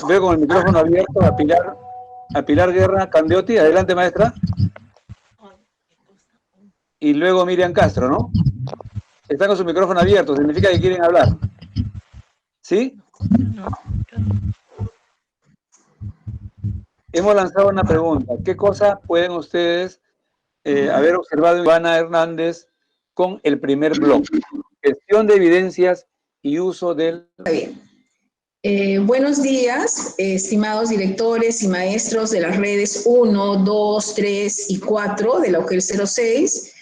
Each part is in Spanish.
veo con el micrófono abierto a Pilar Guerra Candeotti. Adelante, maestra. Y luego Miriam Castro, ¿no? Están con su micrófono abierto, significa que quieren hablar. ¿Sí? Hemos lanzado una pregunta. ¿Qué cosa pueden ustedes haber observado en Ivana Hernández con el primer bloque? Gestión de evidencias y uso del... Está bien. Buenos días, estimados directores y maestros de las redes 1, 2, 3 y 4 de la UGEL 06.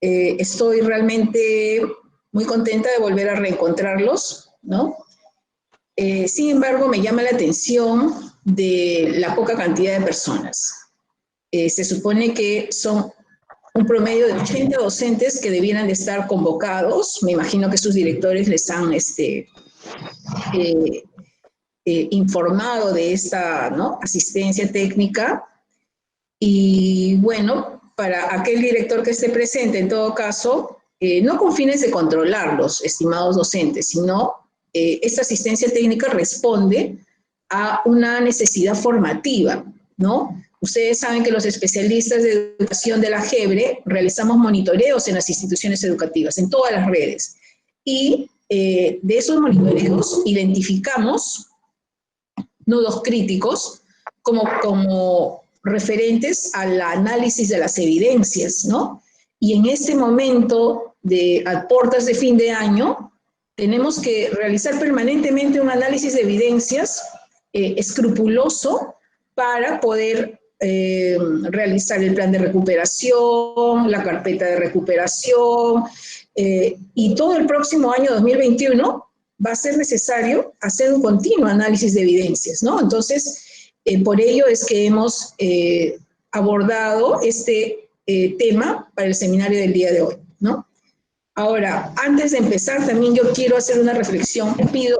Estoy realmente muy contenta de volver a reencontrarlos, ¿no? Sin embargo, me llama la atención de la poca cantidad de personas. Se supone que son un promedio de 80 docentes que debieran de estar convocados. Me imagino que sus directores les han informado de esta, ¿no?, asistencia técnica. Y bueno, para aquel director que esté presente, en todo caso, no con fines de controlarlos, estimados docentes, sino esta asistencia técnica responde a una necesidad formativa, ¿no? Ustedes saben que los especialistas de educación de la GEBRE realizamos monitoreos en las instituciones educativas, en todas las redes. Y de esos monitoreos identificamos nudos críticos como referentes al análisis de las evidencias, ¿no? Y en este momento, a puertas de fin de año, tenemos que realizar permanentemente un análisis de evidencias escrupuloso para poder realizar el plan de recuperación, la carpeta de recuperación, y todo el próximo año 2021 va a ser necesario hacer un continuo análisis de evidencias, ¿no? Entonces, por ello es que hemos abordado este tema para el seminario del día de hoy, ¿no? Ahora, antes de empezar, también yo quiero hacer una reflexión.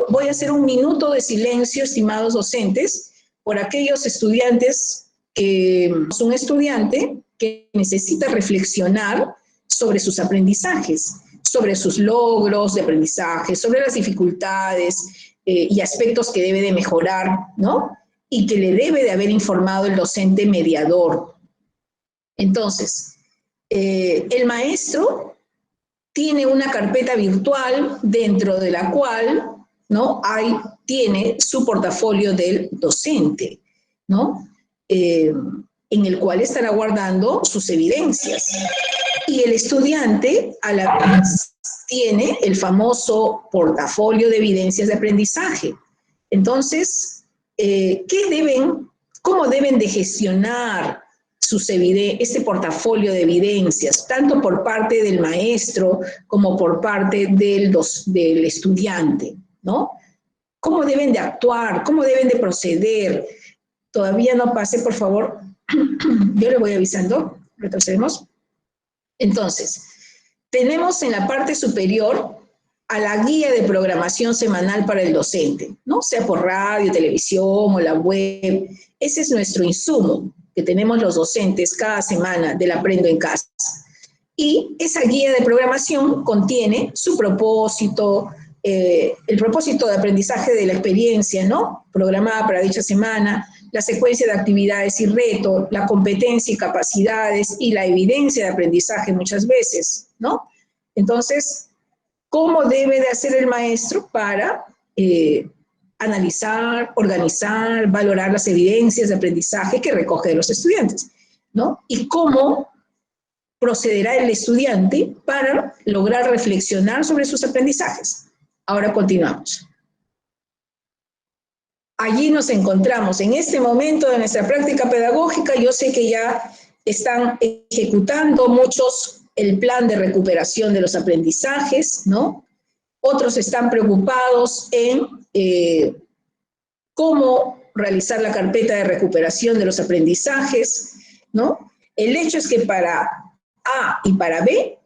Voy a hacer un minuto de silencio, estimados docentes, por aquellos estudiantes que son un estudiante que necesita reflexionar sobre sus aprendizajes, sobre sus logros de aprendizaje, sobre las dificultades y aspectos que debe de mejorar, ¿no? Y que le debe de haber informado el docente mediador. Entonces, el maestro tiene una carpeta virtual dentro de la cual, ¿no?, tiene su portafolio del docente, ¿no?, en el cual estará guardando sus evidencias. Y el estudiante a la vez tiene el famoso portafolio de evidencias de aprendizaje. Entonces, ¿cómo deben de gestionar este portafolio de evidencias, tanto por parte del maestro como por parte del estudiante, ¿no? ¿Cómo deben de actuar? ¿Cómo deben de proceder? Todavía no pase, por favor. Yo le voy avisando. Retrocedemos. Entonces, tenemos en la parte superior a la guía de programación semanal para el docente, ¿no? Sea por radio, televisión o la web. Ese es nuestro insumo que tenemos los docentes cada semana del Aprendo en Casa. Y esa guía de programación contiene su propósito, el propósito de aprendizaje de la experiencia, ¿no?, programada para dicha semana, la secuencia de actividades y retos, la competencia y capacidades y la evidencia de aprendizaje muchas veces, ¿no? Entonces, ¿cómo debe de hacer el maestro para analizar, organizar, valorar las evidencias de aprendizaje que recoge de los estudiantes, ¿no? Y cómo procederá el estudiante para lograr reflexionar sobre sus aprendizajes. Ahora continuamos. Allí nos encontramos en este momento de nuestra práctica pedagógica. Yo sé que ya están ejecutando muchos el plan de recuperación de los aprendizajes, ¿no? Otros están preocupados en cómo realizar la carpeta de recuperación de los aprendizajes, ¿no? El hecho es que para A y para B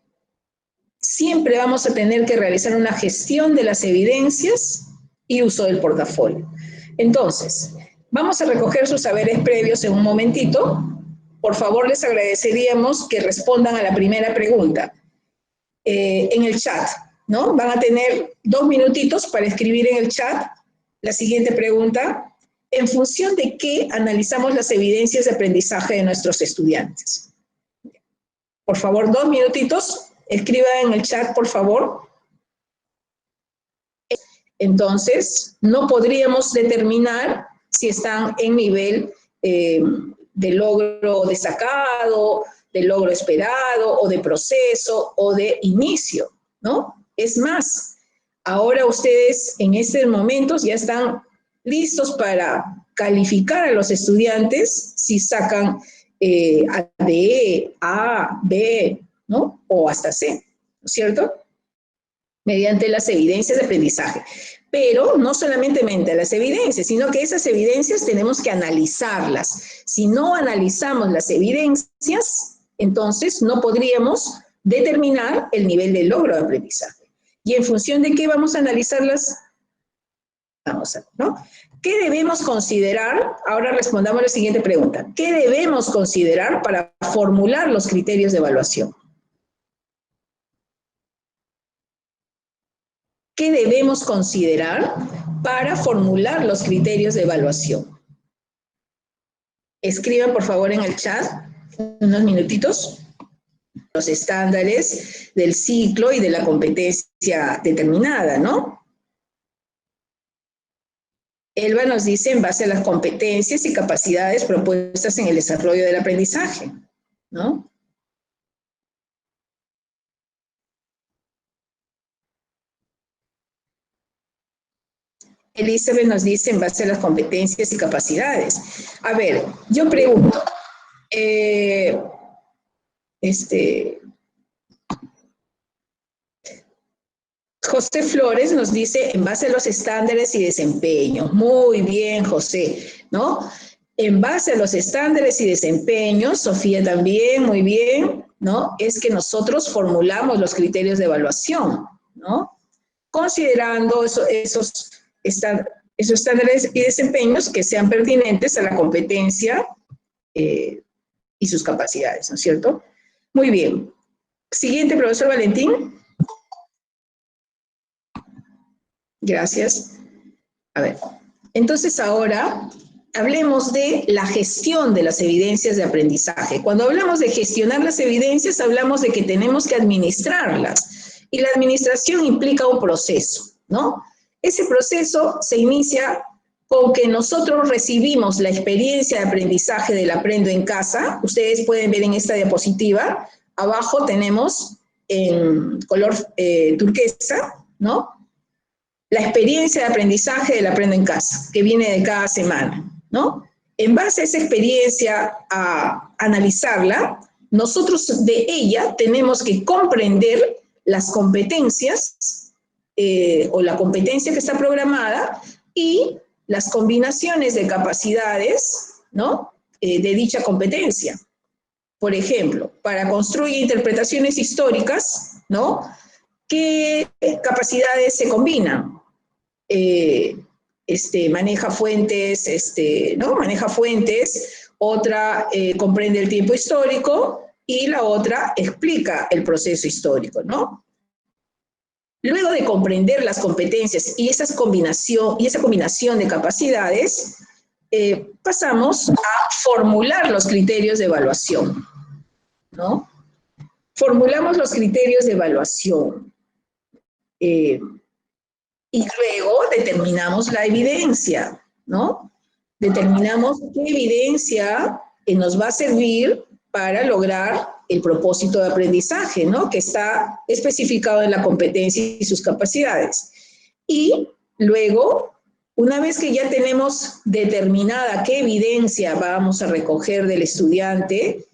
siempre vamos a tener que realizar una gestión de las evidencias y uso del portafolio. Entonces, vamos a recoger sus saberes previos en un momentito. Por favor, les agradeceríamos que respondan a la primera pregunta en el chat, ¿no? Van a tener 2 minutitos para escribir en el chat la siguiente pregunta. ¿En función de qué analizamos las evidencias de aprendizaje de nuestros estudiantes? Por favor, 2 minutitos, escriba en el chat, por favor. Entonces, no podríamos determinar si están en nivel de logro destacado, de logro esperado, o de proceso, o de inicio, ¿no? Es más, ahora ustedes en estos momentos ya están listos para calificar a los estudiantes si sacan D, A, B, ¿no? O hasta C, ¿no es cierto? Mediante las evidencias de aprendizaje. Pero no solamente mediante las evidencias, sino que esas evidencias tenemos que analizarlas. Si no analizamos las evidencias, entonces no podríamos determinar el nivel de logro de aprendizaje. ¿Y en función de qué vamos a analizarlas? Vamos a ver, ¿no? ¿Qué debemos considerar? Ahora respondamos a la siguiente pregunta. ¿Qué debemos considerar para formular los criterios de evaluación? ¿Qué debemos considerar para formular los criterios de evaluación? Escriban, por favor, en el chat unos minutitos los estándares del ciclo y de la competencia determinada, ¿no? Elba nos dice en base a las competencias y capacidades propuestas en el desarrollo del aprendizaje, ¿no? Elizabeth nos dice en base a las competencias y capacidades. A ver, yo pregunto, José Flores nos dice en base a los estándares y desempeños. Muy bien, José, ¿no? En base a los estándares y desempeños, Sofía también, muy bien, ¿no? Es que nosotros formulamos los criterios de evaluación, ¿no? Considerando esos estándares y desempeños que sean pertinentes a la competencia y sus capacidades, ¿no es cierto? Muy bien. Siguiente, profesor Valentín. Gracias. A ver, entonces ahora hablemos de la gestión de las evidencias de aprendizaje. Cuando hablamos de gestionar las evidencias, hablamos de que tenemos que administrarlas. Y la administración implica un proceso, ¿no? Ese proceso se inicia con que nosotros recibimos la experiencia de aprendizaje del Aprendo en Casa. Ustedes pueden ver en esta diapositiva, abajo tenemos en color turquesa, ¿no? La experiencia de aprendizaje del Aprendo en Casa, que viene de cada semana, ¿no? En base a esa experiencia, a analizarla, nosotros de ella tenemos que comprender las competencias o la competencia que está programada y las combinaciones de capacidades, ¿no? De dicha competencia. Por ejemplo, para construir interpretaciones históricas, ¿no? ¿Qué capacidades se combinan? Maneja fuentes, ¿no? Maneja fuentes, otra comprende el tiempo histórico y la otra explica el proceso histórico, ¿no? Luego de comprender las competencias y esa combinación de capacidades, pasamos a formular los criterios de evaluación, ¿no? Formulamos los criterios de evaluación. Y luego determinamos la evidencia, ¿no? Determinamos qué evidencia nos va a servir para lograr el propósito de aprendizaje, ¿no? Que está especificado en la competencia y sus capacidades. Y luego, una vez que ya tenemos determinada qué evidencia vamos a recoger del estudiante,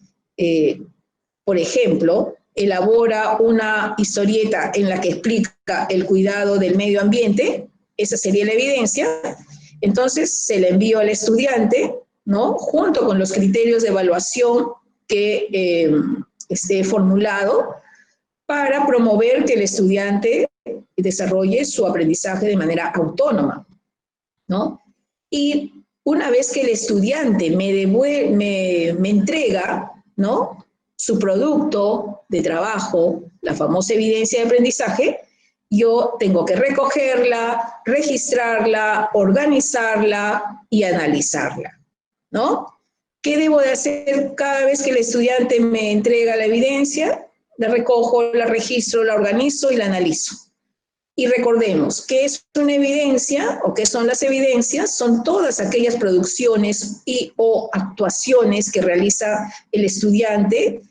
por ejemplo, elabora una historieta en la que explica el cuidado del medio ambiente, esa sería la evidencia, entonces se la envío al estudiante, ¿no? Junto con los criterios de evaluación que esté formulado para promover que el estudiante desarrolle su aprendizaje de manera autónoma, ¿no? Y una vez que el estudiante me entrega, ¿no? Su producto de trabajo, la famosa evidencia de aprendizaje, yo tengo que recogerla, registrarla, organizarla y analizarla, ¿no? ¿Qué debo de hacer cada vez que el estudiante me entrega la evidencia? La recojo, la registro, la organizo y la analizo. Y recordemos, ¿qué es una evidencia o qué son las evidencias? Son todas aquellas producciones y o actuaciones que realiza el estudiante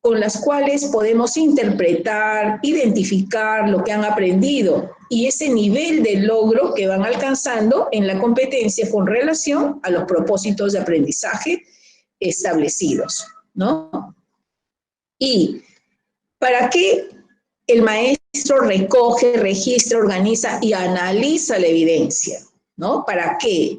con las cuales podemos interpretar, identificar lo que han aprendido y ese nivel de logro que van alcanzando en la competencia con relación a los propósitos de aprendizaje establecidos, ¿no? ¿Y para qué el maestro recoge, registra, organiza y analiza la evidencia? ¿No? ¿Para qué?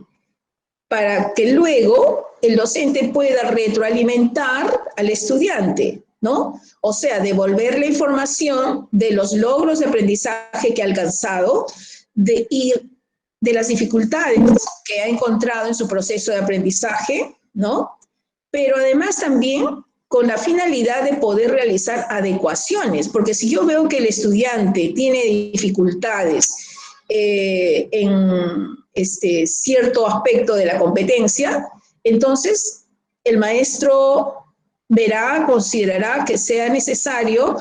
Para que luego el docente pueda retroalimentar al estudiante, ¿no? O sea, devolver la información de los logros de aprendizaje que ha alcanzado y de las dificultades que ha encontrado en su proceso de aprendizaje, ¿no? Pero además también con la finalidad de poder realizar adecuaciones, porque si yo veo que el estudiante tiene dificultades en cierto aspecto de la competencia, entonces el maestro verá, considerará que sea necesario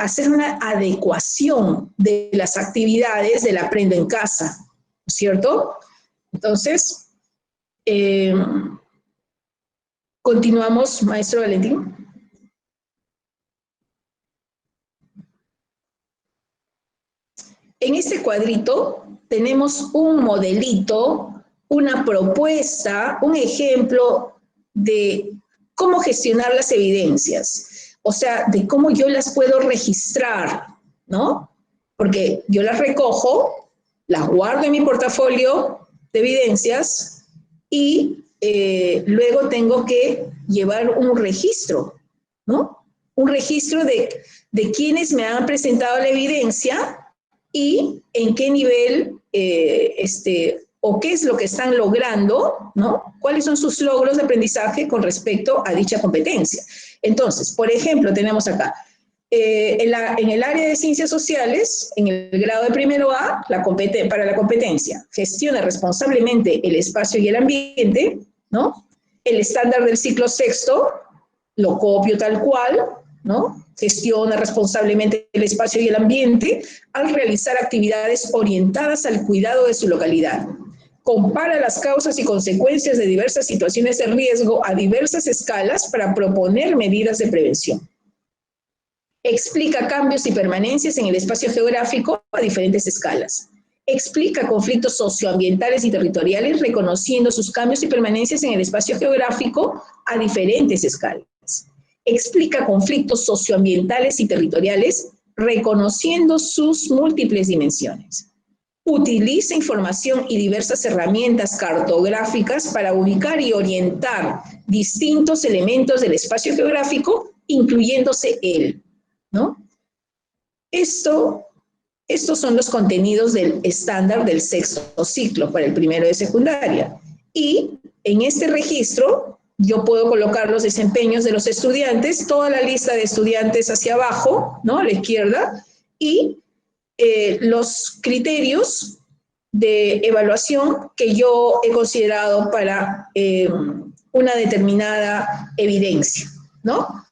hacer una adecuación de las actividades del Aprendo en Casa, ¿cierto? Entonces, continuamos, maestro Valentín. En este cuadrito tenemos un modelito, una propuesta, un ejemplo de cómo gestionar las evidencias, o sea, de cómo yo las puedo registrar, ¿no? Porque yo las recojo, las guardo en mi portafolio de evidencias y luego tengo que llevar un registro, ¿no? Un registro de quienes me han presentado la evidencia y en qué nivel o qué es lo que están logrando, ¿no? ¿Cuáles son sus logros de aprendizaje con respecto a dicha competencia? Entonces, por ejemplo, tenemos acá, en el área de ciencias sociales, en el grado de primero A, para la competencia, gestiona responsablemente el espacio y el ambiente, ¿no? El estándar del ciclo sexto, lo copio tal cual, ¿no? Gestiona responsablemente el espacio y el ambiente al realizar actividades orientadas al cuidado de su localidad. Compara las causas y consecuencias de diversas situaciones de riesgo a diversas escalas para proponer medidas de prevención. Explica cambios y permanencias en el espacio geográfico a diferentes escalas. Explica conflictos socioambientales y territoriales reconociendo sus cambios y permanencias en el espacio geográfico a diferentes escalas. Explica conflictos socioambientales y territoriales reconociendo sus múltiples dimensiones. Utiliza información y diversas herramientas cartográficas para ubicar y orientar distintos elementos del espacio geográfico, incluyéndose él, ¿no? Estos son los contenidos del estándar del sexto ciclo para el primero de secundaria. Y en este registro yo puedo colocar los desempeños de los estudiantes, toda la lista de estudiantes hacia abajo, ¿no? A la izquierda, y los criterios de evaluación que yo he considerado para una determinada evidencia, ¿no?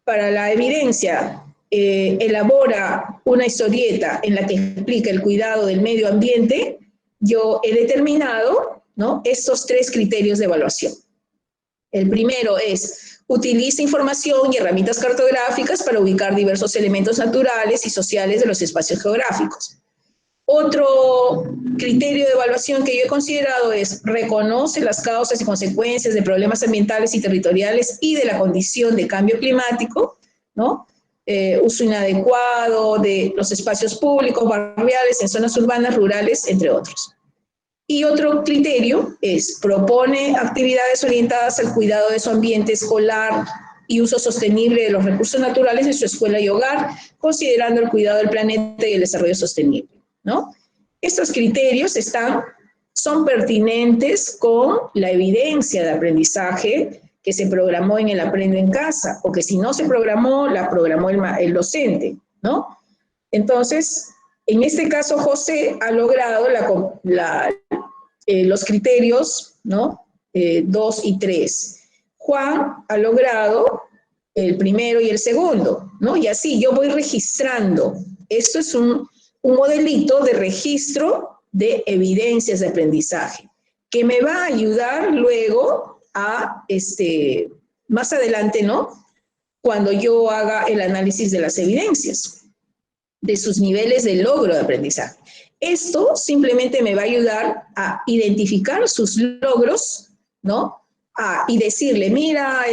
Para la evidencia, elabora una historieta en la que explica el cuidado del medio ambiente, yo he determinado, ¿no?, estos 3 criterios de evaluación. El primero es, utiliza información y herramientas cartográficas para ubicar diversos elementos naturales y sociales de los espacios geográficos. Otro criterio de evaluación que yo he considerado es, reconoce las causas y consecuencias de problemas ambientales y territoriales y de la condición de cambio climático, ¿no? Uso inadecuado de los espacios públicos, barriales, en zonas urbanas, rurales, entre otros. Y otro criterio es, propone actividades orientadas al cuidado de su ambiente escolar y uso sostenible de los recursos naturales en su escuela y hogar, considerando el cuidado del planeta y el desarrollo sostenible, ¿no? Estos criterios son pertinentes con la evidencia de aprendizaje que se programó en el Aprendo en Casa, o que si no se programó, la programó el docente, ¿no? Entonces, En este caso, José ha logrado los criterios, ¿no? 2 y 3. Juan ha logrado el primero y el segundo, ¿no? Y así yo voy registrando. Esto es un modelito de registro de evidencias de aprendizaje que me va a ayudar luego a, más adelante, ¿no? Cuando yo haga el análisis de las evidencias, de sus niveles de logro de aprendizaje. Esto simplemente me va a ayudar a identificar sus logros, ¿no? Y decirle, mira,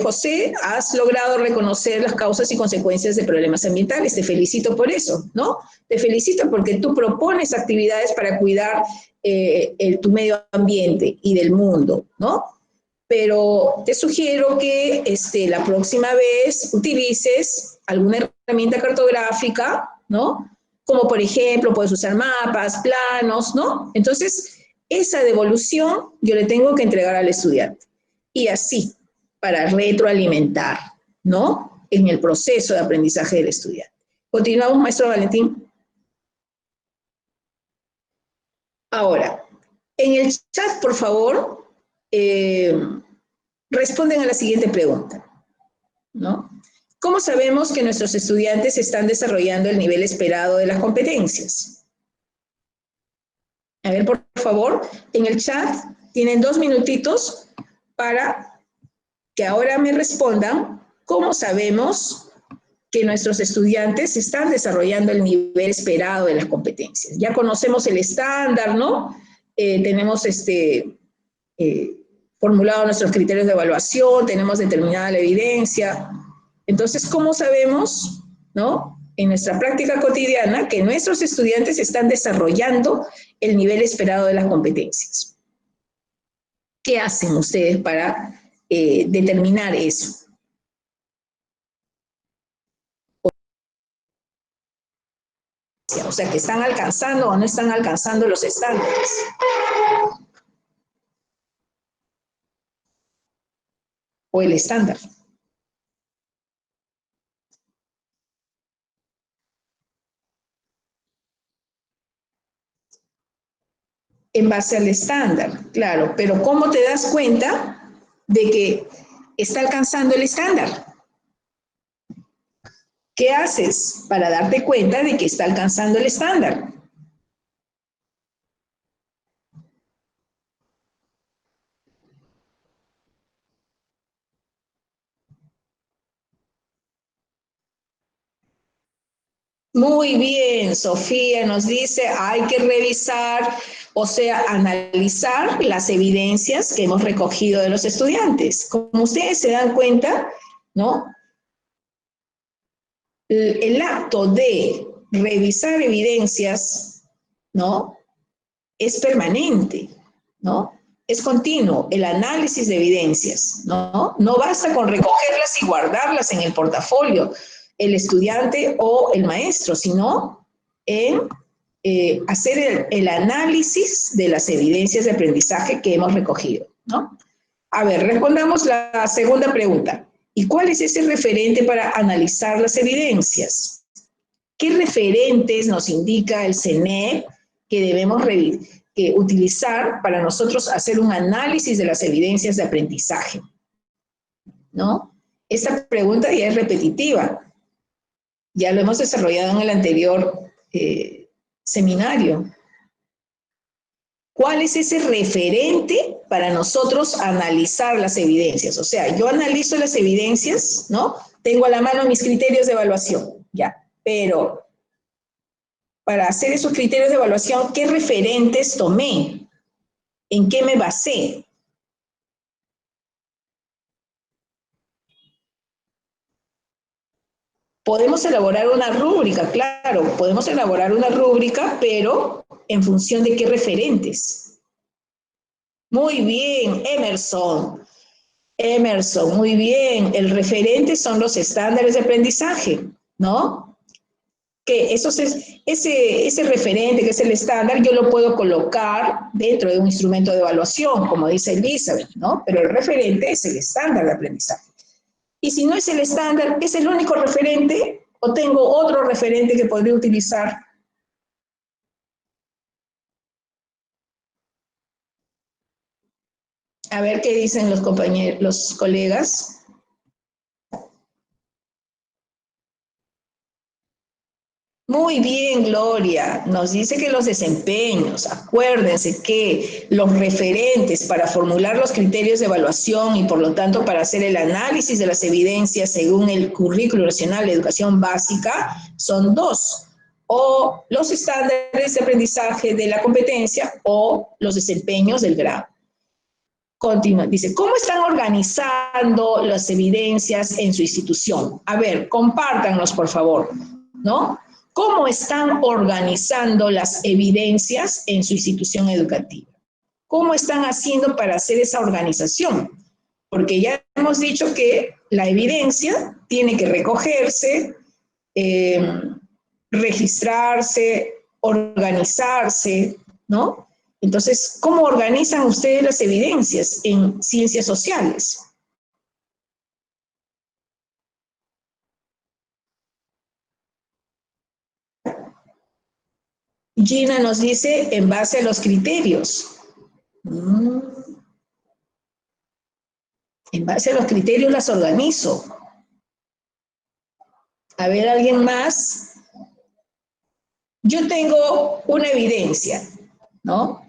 José, has logrado reconocer las causas y consecuencias de problemas ambientales, te felicito por eso, ¿no? Te felicito porque tú propones actividades para cuidar tu medio ambiente y del mundo, ¿no? Pero te sugiero que la próxima vez utilices alguna herramienta cartográfica, ¿no? Como por ejemplo, puedes usar mapas, planos, ¿no? Entonces, esa devolución yo le tengo que entregar al estudiante. Y así, para retroalimentar, ¿no? En el proceso de aprendizaje del estudiante. Continuamos, maestro Valentín. Ahora, en el chat, por favor, responden a la siguiente pregunta, ¿no? ¿Cómo sabemos que nuestros estudiantes están desarrollando el nivel esperado de las competencias? A ver, por favor, en el chat tienen 2 minutitos para que ahora me respondan cómo sabemos que nuestros estudiantes están desarrollando el nivel esperado de las competencias. Ya conocemos el estándar, ¿no? Tenemos formulado nuestros criterios de evaluación, tenemos determinada la evidencia. Entonces, ¿cómo sabemos, ¿no? En nuestra práctica cotidiana que nuestros estudiantes están desarrollando el nivel esperado de las competencias? ¿Qué hacen ustedes para determinar eso? O sea, que están alcanzando o no están alcanzando los estándares. O el estándar. En base al estándar, claro, pero ¿cómo te das cuenta de que está alcanzando el estándar? ¿Qué haces para darte cuenta de que está alcanzando el estándar? Muy bien, Sofía nos dice, hay que revisar, o sea, analizar las evidencias que hemos recogido de los estudiantes. Como ustedes se dan cuenta, ¿no? El acto de revisar evidencias, ¿no? Es permanente, ¿no? Es continuo, el análisis de evidencias, ¿no? No basta con recogerlas y guardarlas en el portafolio, el estudiante o el maestro, sino en hacer el análisis de las evidencias de aprendizaje que hemos recogido, ¿no? A ver, respondamos la segunda pregunta. ¿Y cuál es ese referente para analizar las evidencias? ¿Qué referentes nos indica el CNEP que debemos utilizar para nosotros hacer un análisis de las evidencias de aprendizaje? ¿No? Esta pregunta ya es repetitiva. Ya lo hemos desarrollado en el anterior seminario. ¿Cuál es ese referente para nosotros analizar las evidencias? O sea, yo analizo las evidencias, ¿no? Tengo a la mano mis criterios de evaluación, ya. Pero para hacer esos criterios de evaluación, ¿qué referentes tomé? ¿En qué me basé? Podemos elaborar una rúbrica, claro, podemos elaborar una rúbrica, pero en función de qué referentes. Muy bien, Emerson. Emerson, muy bien. El referente son los estándares de aprendizaje, ¿no? Que ese referente, que es el estándar, yo lo puedo colocar dentro de un instrumento de evaluación, como dice Elizabeth, ¿no? Pero el referente es el estándar de aprendizaje. Y si no es el estándar, ¿es el único referente o tengo otro referente que podría utilizar? A ver qué dicen los compañeros, los colegas. Muy bien, Gloria. Nos dice que los desempeños, acuérdense que los referentes para formular los criterios de evaluación y por lo tanto para hacer el análisis de las evidencias según el Currículo Nacional de Educación Básica son dos: o los estándares de aprendizaje de la competencia o los desempeños del grado. Continúa, dice, ¿cómo están organizando las evidencias en su institución? A ver, compártanos, por favor, ¿no? ¿Cómo están organizando las evidencias en su institución educativa? ¿Cómo están haciendo para hacer esa organización? Porque ya hemos dicho que la evidencia tiene que recogerse, registrarse, organizarse, ¿no? Entonces, ¿cómo organizan ustedes las evidencias en ciencias sociales? Gina nos dice, en base a los criterios. En base a los criterios las organizo. A ver, ¿alguien más? Yo tengo una evidencia, ¿no?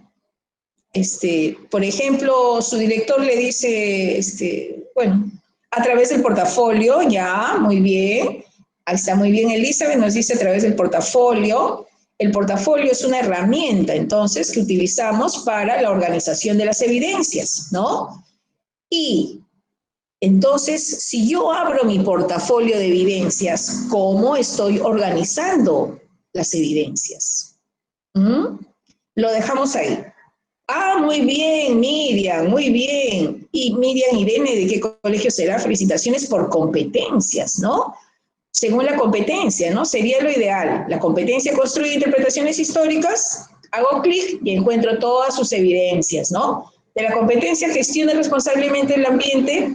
Por ejemplo, su director le dice, bueno, a través del portafolio, ya, muy bien. Ahí está muy bien, Elizabeth nos dice a través del portafolio. El portafolio es una herramienta, entonces, que utilizamos para la organización de las evidencias, ¿no? Y, entonces, si yo abro mi portafolio de evidencias, ¿cómo estoy organizando las evidencias? Lo dejamos ahí. Ah, muy bien, Miriam, muy bien. Y Miriam Irene, ¿de qué colegio será? Felicitaciones por competencias, ¿no? Según la competencia, ¿no? Sería lo ideal. La competencia construye interpretaciones históricas, hago clic y encuentro todas sus evidencias, ¿no? De la competencia gestiona responsablemente el ambiente,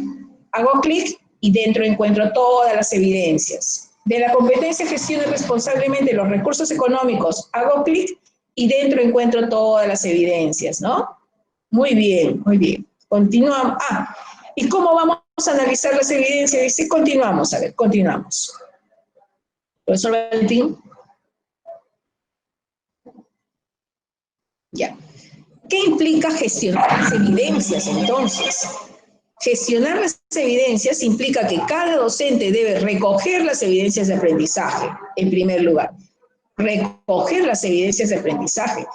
hago clic y dentro encuentro todas las evidencias. De la competencia gestiona responsablemente los recursos económicos, hago clic y dentro encuentro todas las evidencias, ¿no? Muy bien, muy bien. Continuamos. Ah, ¿y cómo vamos a analizar las evidencias? Dice, continuamos, a ver, continuamos. Profesor Valentín. Ya. ¿Qué implica gestionar las evidencias, entonces? Gestionar las evidencias implica que cada docente debe recoger las evidencias de aprendizaje, en primer lugar. Recoger las evidencias de aprendizaje.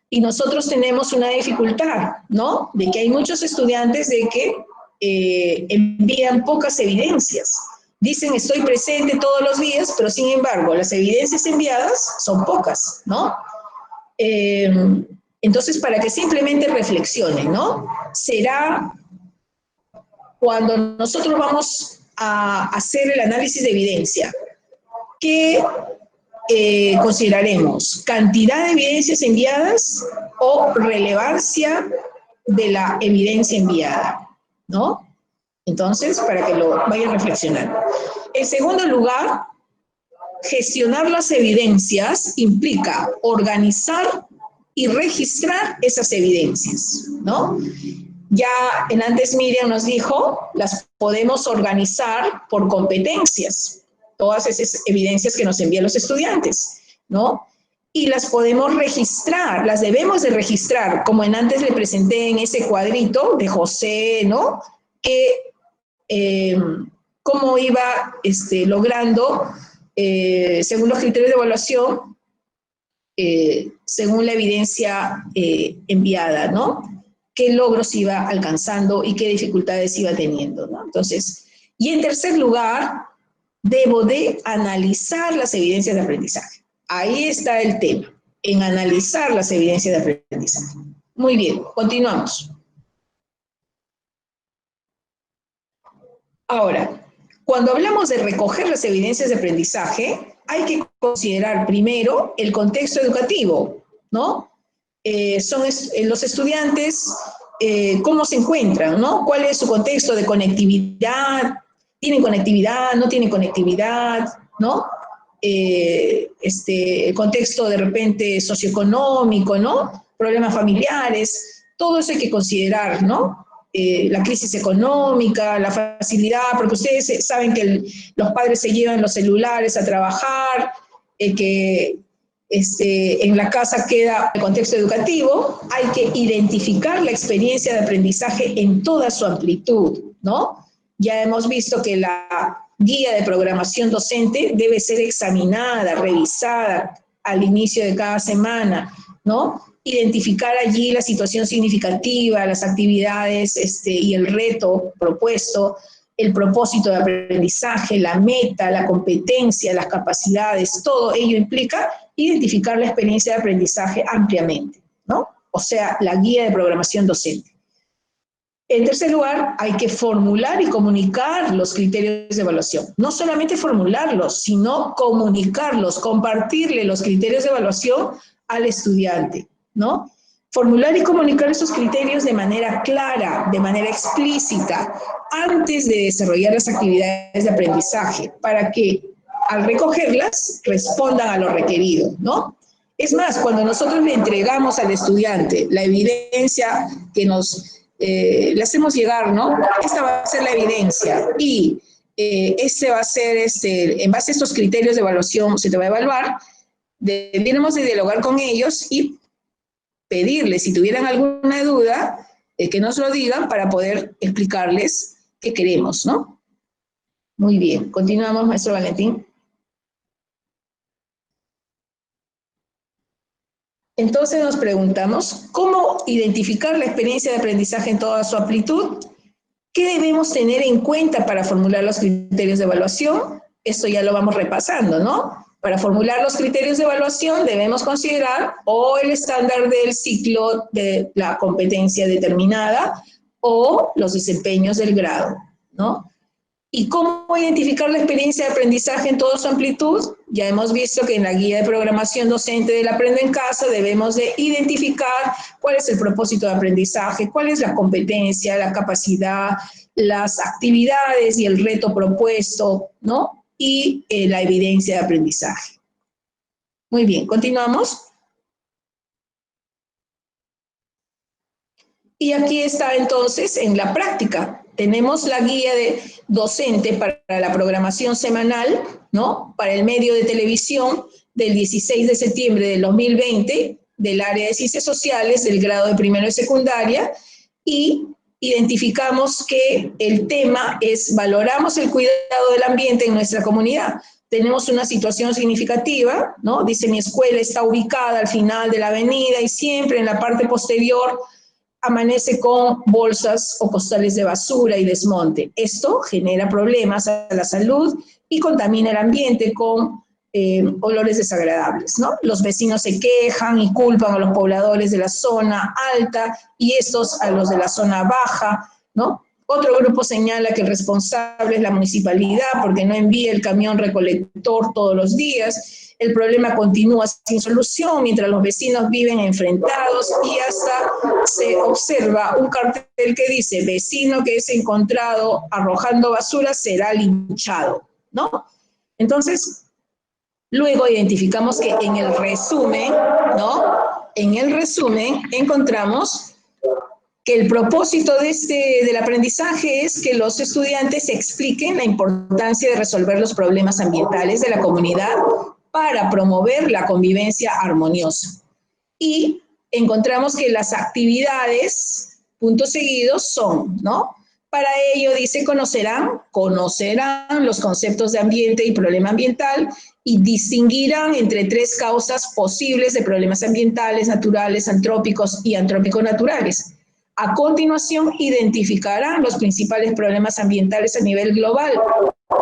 Y nosotros tenemos una dificultad, ¿no? De que hay muchos estudiantes de que envían pocas evidencias. Dicen, estoy presente todos los días, pero sin embargo, las evidencias enviadas son pocas, ¿no? Entonces, para que simplemente reflexionen, ¿no? Será cuando nosotros vamos a hacer el análisis de evidencia, ¿qué consideraremos? ¿Cantidad de evidencias enviadas o relevancia de la evidencia enviada? ¿No? Entonces, para que lo vayan reflexionando. En segundo lugar, gestionar las evidencias implica organizar y registrar esas evidencias, ¿no? Ya antes Miriam nos dijo, las podemos organizar por competencias, todas esas evidencias que nos envían los estudiantes, ¿no? Y las podemos registrar, las debemos de registrar, como antes le presenté en ese cuadrito de José, ¿no? Que cómo iba logrando, según los criterios de evaluación, según la evidencia enviada, ¿no? Qué logros iba alcanzando y qué dificultades iba teniendo, ¿no? Entonces, y en tercer lugar, debo de analizar las evidencias de aprendizaje. Ahí está el tema, en analizar las evidencias de aprendizaje. Muy bien, continuamos. Ahora, cuando hablamos de recoger las evidencias de aprendizaje, hay que considerar primero el contexto educativo, ¿no? Son los estudiantes, cómo se encuentran, ¿no? ¿Cuál es su contexto de conectividad? ¿Tienen conectividad? ¿No tienen conectividad? ¿No? El contexto de repente socioeconómico, ¿no? Problemas familiares, todo eso hay que considerar, ¿no? la crisis económica, la facilidad, porque ustedes saben que los padres se llevan los celulares a trabajar, que en la casa queda el contexto educativo, hay que identificar la experiencia de aprendizaje en toda su amplitud, ¿no? Ya hemos visto que la guía de programación docente debe ser examinada, revisada al inicio de cada semana, ¿no? Identificar allí la situación significativa, las actividades y el reto propuesto, el propósito de aprendizaje, la meta, la competencia, las capacidades, todo ello implica identificar la experiencia de aprendizaje ampliamente, ¿no? O sea, la guía de programación docente. En tercer lugar, hay que formular y comunicar los criterios de evaluación. No solamente formularlos, sino comunicarlos, compartirle los criterios de evaluación al estudiante, ¿no? Formular y comunicar esos criterios de manera clara, de manera explícita, antes de desarrollar las actividades de aprendizaje, para que al recogerlas respondan a lo requerido, ¿no? Es más, cuando nosotros le entregamos al estudiante la evidencia que le hacemos llegar, ¿no? Esta va a ser la evidencia y este va a ser, en base a estos criterios de evaluación se te va a evaluar, debiéramos de dialogar con ellos y pedirles, si tuvieran alguna duda, que nos lo digan para poder explicarles qué queremos, ¿no? Muy bien, continuamos, maestro Valentín. Entonces nos preguntamos, ¿cómo identificar la experiencia de aprendizaje en toda su amplitud? ¿Qué debemos tener en cuenta para formular los criterios de evaluación? Esto ya lo vamos repasando, ¿no? Para formular los criterios de evaluación debemos considerar o el estándar del ciclo de la competencia determinada o los desempeños del grado, ¿no? ¿Y cómo identificar la experiencia de aprendizaje en toda su amplitud? Ya hemos visto que en la guía de programación docente del Aprende en Casa debemos de identificar cuál es el propósito de aprendizaje, cuál es la competencia, la capacidad, las actividades y el reto propuesto, ¿no? Y la evidencia de aprendizaje. Muy bien, continuamos. Y aquí está entonces en la práctica. Tenemos la guía de docente para la programación semanal, ¿no? Para el medio de televisión del 16 de septiembre del 2020 del área de ciencias sociales del grado de primero de secundaria y identificamos que el tema es valoramos el cuidado del ambiente en nuestra comunidad. Tenemos una situación significativa, ¿no? Dice mi escuela está ubicada al final de la avenida y siempre en la parte posterior amanece con bolsas o costales de basura y desmonte. Esto genera problemas a la salud y contamina el ambiente con olores desagradables, ¿no? Los vecinos se quejan y culpan a los pobladores de la zona alta y estos a los de la zona baja, ¿no? Otro grupo señala que el responsable es la municipalidad porque no envía el camión recolector todos los días. El problema continúa sin solución mientras los vecinos viven enfrentados y hasta se observa un cartel que dice vecino que es encontrado arrojando basura será linchado, ¿no? Entonces, luego identificamos que en el resumen, ¿no? En el resumen encontramos que el propósito del aprendizaje es que los estudiantes expliquen la importancia de resolver los problemas ambientales de la comunidad para promover la convivencia armoniosa. Y encontramos que las actividades, puntos seguidos, son, ¿no? Para ello, dice, conocerán los conceptos de ambiente y problema ambiental y distinguirán entre tres causas posibles de problemas ambientales, naturales, antrópicos y antrópico-naturales. A continuación, identificarán los principales problemas ambientales a nivel global,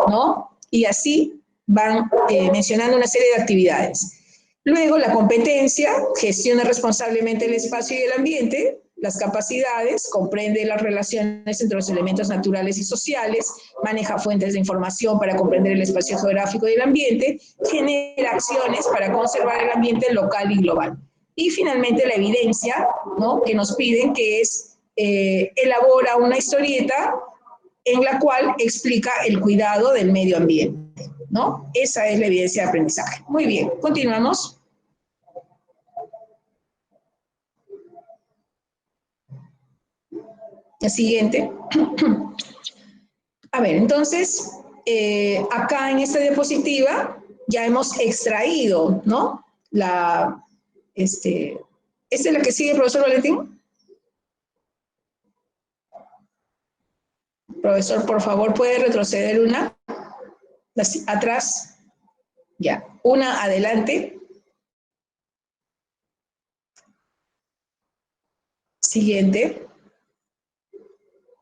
¿no? Y así van mencionando una serie de actividades. Luego, la competencia, gestiona responsablemente el espacio y el ambiente. Las capacidades, comprende las relaciones entre los elementos naturales y sociales, maneja fuentes de información para comprender el espacio geográfico y el ambiente, genera acciones para conservar el ambiente local y global. Y finalmente la evidencia, ¿no? Que nos piden, que es elabora una historieta en la cual explica el cuidado del medio ambiente, ¿no? Esa es la evidencia de aprendizaje. Muy bien, continuamos. La siguiente. A ver, entonces, acá en esta diapositiva ya hemos extraído, ¿no? ¿Esta es la que sigue, profesor Valentín? Profesor, por favor, ¿puede retroceder una? Atrás. Ya. Una adelante. Siguiente.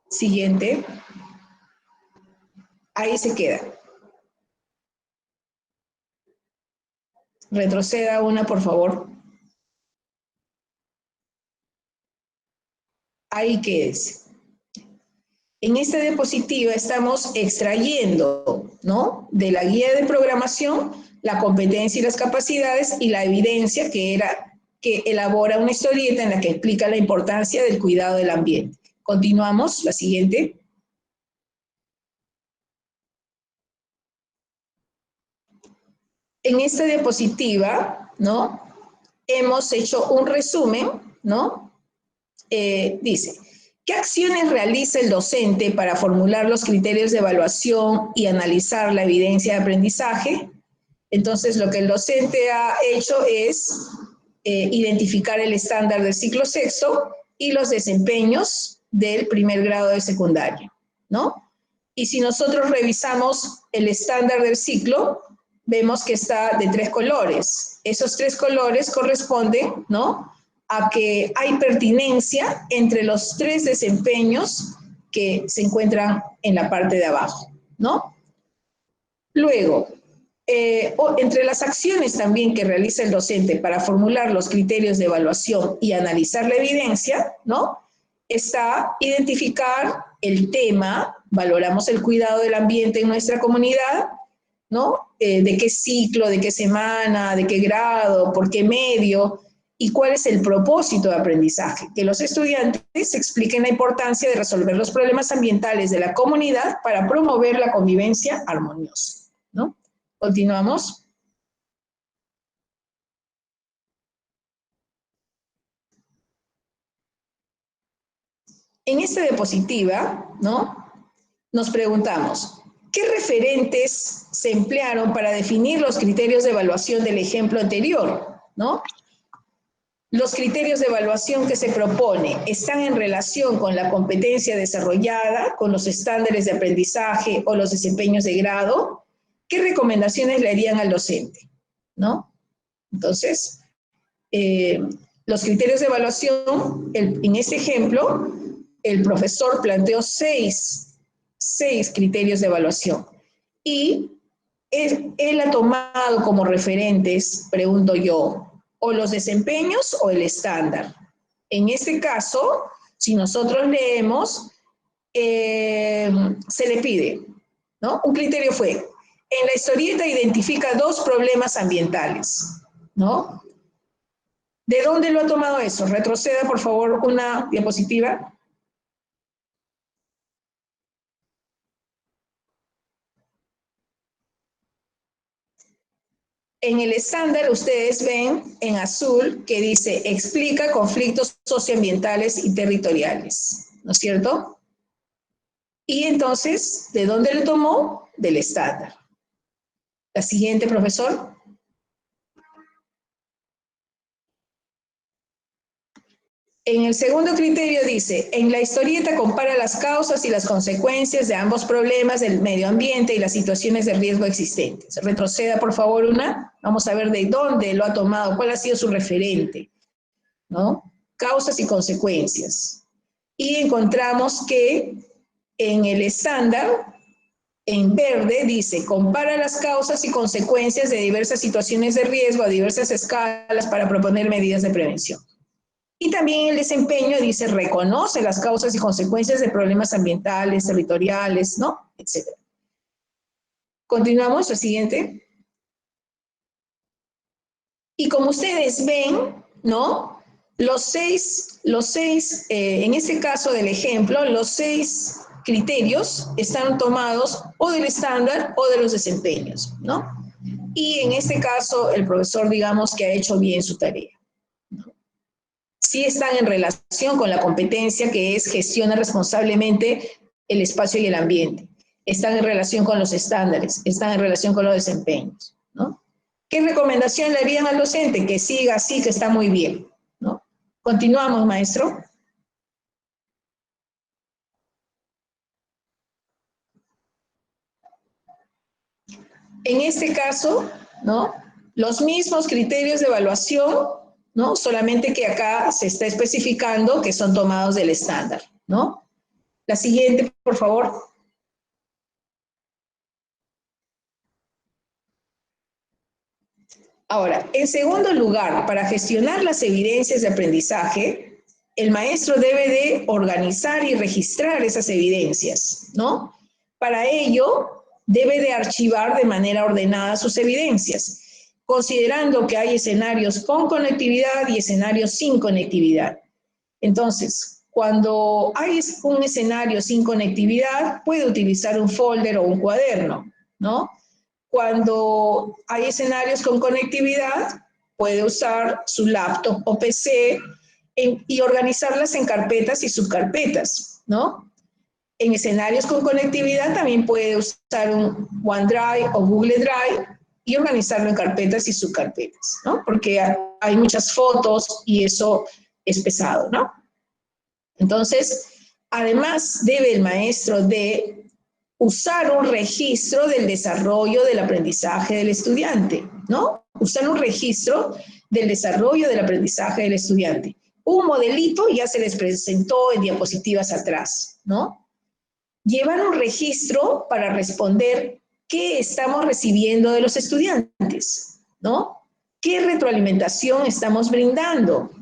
Siguiente. Ahí se queda. Retroceda una, por favor. Ahí quédese. En esta diapositiva estamos extrayendo, ¿no?, de la guía de programación la competencia y las capacidades y la evidencia que elabora una historieta en la que explica la importancia del cuidado del ambiente. Continuamos, la siguiente. En esta diapositiva, ¿no?, hemos hecho un resumen, ¿no? Dice, ¿qué acciones realiza el docente para formular los criterios de evaluación y analizar la evidencia de aprendizaje? Entonces, lo que el docente ha hecho es identificar el estándar del ciclo sexto y los desempeños del primer grado de secundaria, ¿no? Y si nosotros revisamos el estándar del ciclo, vemos que está de 3 colores. Esos 3 colores corresponden, ¿no?, a que hay pertinencia entre los 3 desempeños que se encuentran en la parte de abajo, ¿no? Luego, entre las acciones también que realiza el docente para formular los criterios de evaluación y analizar la evidencia, ¿no?, está identificar el tema, valoramos el cuidado del ambiente en nuestra comunidad, ¿no? De qué ciclo, de qué semana, de qué grado, por qué medio, y cuál es el propósito de aprendizaje. Que los estudiantes expliquen la importancia de resolver los problemas ambientales de la comunidad para promover la convivencia armoniosa, ¿no? Continuamos. En esta diapositiva, ¿no?, nos preguntamos, ¿qué referentes se emplearon para definir los criterios de evaluación del ejemplo anterior, ¿no? Los criterios de evaluación que se propone están en relación con la competencia desarrollada, con los estándares de aprendizaje o los desempeños de grado. ¿Qué recomendaciones le harían al docente, ¿no? Entonces, los criterios de evaluación, en este ejemplo, el profesor planteó seis criterios de evaluación. Y él ha tomado como referentes, pregunto yo, o los desempeños o el estándar. En este caso, si nosotros leemos, se le pide, ¿no? Un criterio fue, en la historieta identifica 2 problemas ambientales, ¿no? ¿De dónde lo ha tomado eso? Retroceda, por favor, una diapositiva. En el estándar ustedes ven en azul que dice explica conflictos socioambientales y territoriales, ¿no es cierto? Y entonces, ¿de dónde lo tomó? Del estándar. La siguiente, profesor. En el segundo criterio dice, en la historieta compara las causas y las consecuencias de ambos problemas del medio ambiente y las situaciones de riesgo existentes. Retroceda, por favor, una. Vamos a ver de dónde lo ha tomado, cuál ha sido su referente, ¿no? Causas y consecuencias. Y encontramos que en el estándar, en verde, dice, compara las causas y consecuencias de diversas situaciones de riesgo a diversas escalas para proponer medidas de prevención. Y también el desempeño dice, reconoce las causas y consecuencias de problemas ambientales, territoriales, ¿no? Etcétera. Continuamos, el siguiente. Y como ustedes ven, ¿no? Los seis, en este caso del ejemplo, los 6 criterios están tomados o del estándar o de los desempeños, ¿no? Y en este caso, el profesor, digamos que ha hecho bien su tarea, ¿no? sí están en relación con la competencia que es gestiona responsablemente el espacio y el ambiente. Están en relación con los estándares, están en relación con los desempeños, ¿no? ¿Qué recomendación le harían al docente? Que siga así, que está muy bien, ¿no? Continuamos, maestro. En este caso, ¿no? Los mismos criterios de evaluación, ¿no? Solamente que acá se está especificando que son tomados del estándar, ¿no? La siguiente, por favor. Ahora, en segundo lugar, para gestionar las evidencias de aprendizaje, el maestro debe de organizar y registrar esas evidencias, ¿no? Para ello, debe de archivar de manera ordenada sus evidencias, considerando que hay escenarios con conectividad y escenarios sin conectividad. Entonces, cuando hay un escenario sin conectividad, puede utilizar un folder o un cuaderno, ¿no? Cuando hay escenarios con conectividad, puede usar su laptop o PC y organizarlas en carpetas y subcarpetas, ¿no? En escenarios con conectividad también puede usar un OneDrive o Google Drive y organizarlo en carpetas y subcarpetas, ¿no? Porque hay muchas fotos y eso es pesado, ¿no? Entonces, además debe el maestro de usar un registro del desarrollo del aprendizaje del estudiante, ¿no? Usar un registro del desarrollo del aprendizaje del estudiante. Un modelito ya se les presentó en diapositivas atrás, ¿no? Llevar un registro para responder qué estamos recibiendo de los estudiantes, ¿no? ¿Qué retroalimentación estamos brindando?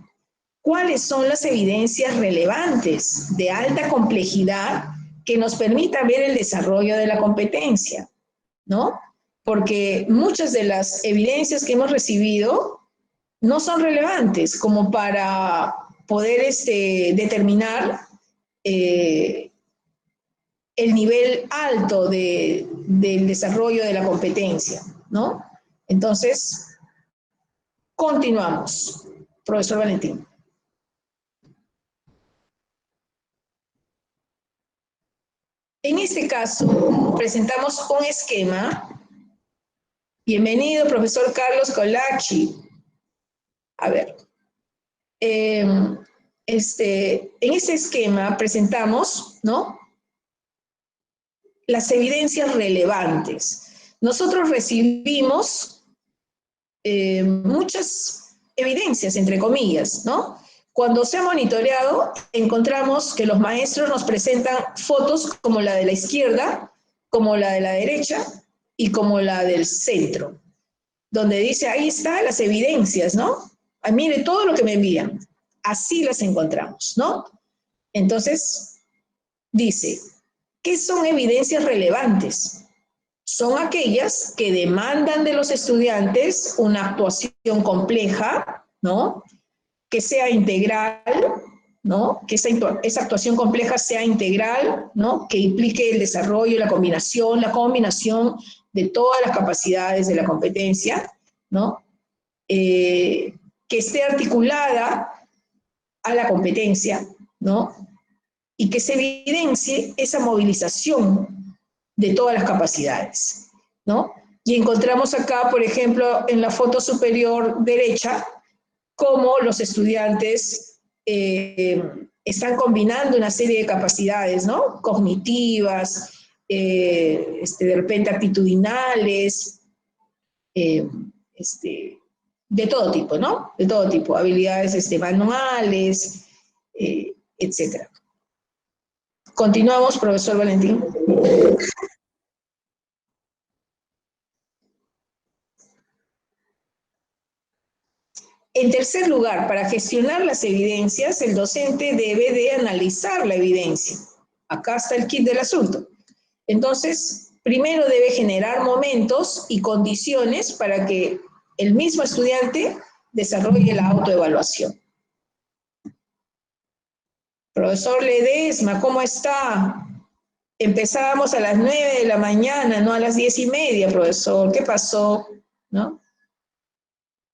¿Cuáles son las evidencias relevantes de alta complejidad que nos permitan ver el desarrollo de la competencia, ¿no? Porque muchas de las evidencias que hemos recibido no son relevantes como para poder determinar el nivel alto del desarrollo de la competencia, ¿no? Entonces, continuamos. Profesor Valentín. En este caso, presentamos un esquema. Bienvenido, profesor Carlos Colachi. A ver, en este esquema presentamos, ¿no?, las evidencias relevantes. Nosotros recibimos muchas evidencias, entre comillas, ¿no? Cuando se ha monitoreado, encontramos que los maestros nos presentan fotos como la de la izquierda, como la de la derecha y como la del centro, donde dice, ahí están las evidencias, ¿no? Ay, mire todo lo que me envían. Así las encontramos, ¿no? Entonces, dice, ¿qué son evidencias relevantes? Son aquellas que demandan de los estudiantes una actuación compleja, ¿no?, que sea integral, ¿no?, que esa actuación compleja sea integral, ¿no?, que implique el desarrollo, la combinación de todas las capacidades de la competencia, ¿no?, que esté articulada a la competencia, ¿no?, y que se evidencie esa movilización de todas las capacidades, ¿no? Y encontramos acá, por ejemplo, en la foto superior derecha, cómo los estudiantes están combinando una serie de capacidades, ¿no?, cognitivas, de repente actitudinales, de todo tipo, ¿no? De todo tipo, habilidades manuales, etc. Continuamos, profesor Valentín. En tercer lugar, para gestionar las evidencias, el docente debe de analizar la evidencia. Acá está el kit del asunto. Entonces, primero debe generar momentos y condiciones para que el mismo estudiante desarrolle la autoevaluación. Profesor Ledesma, ¿cómo está? Empezábamos a las 9 de la mañana, no a las 10:30, profesor. ¿Qué pasó? ¿No?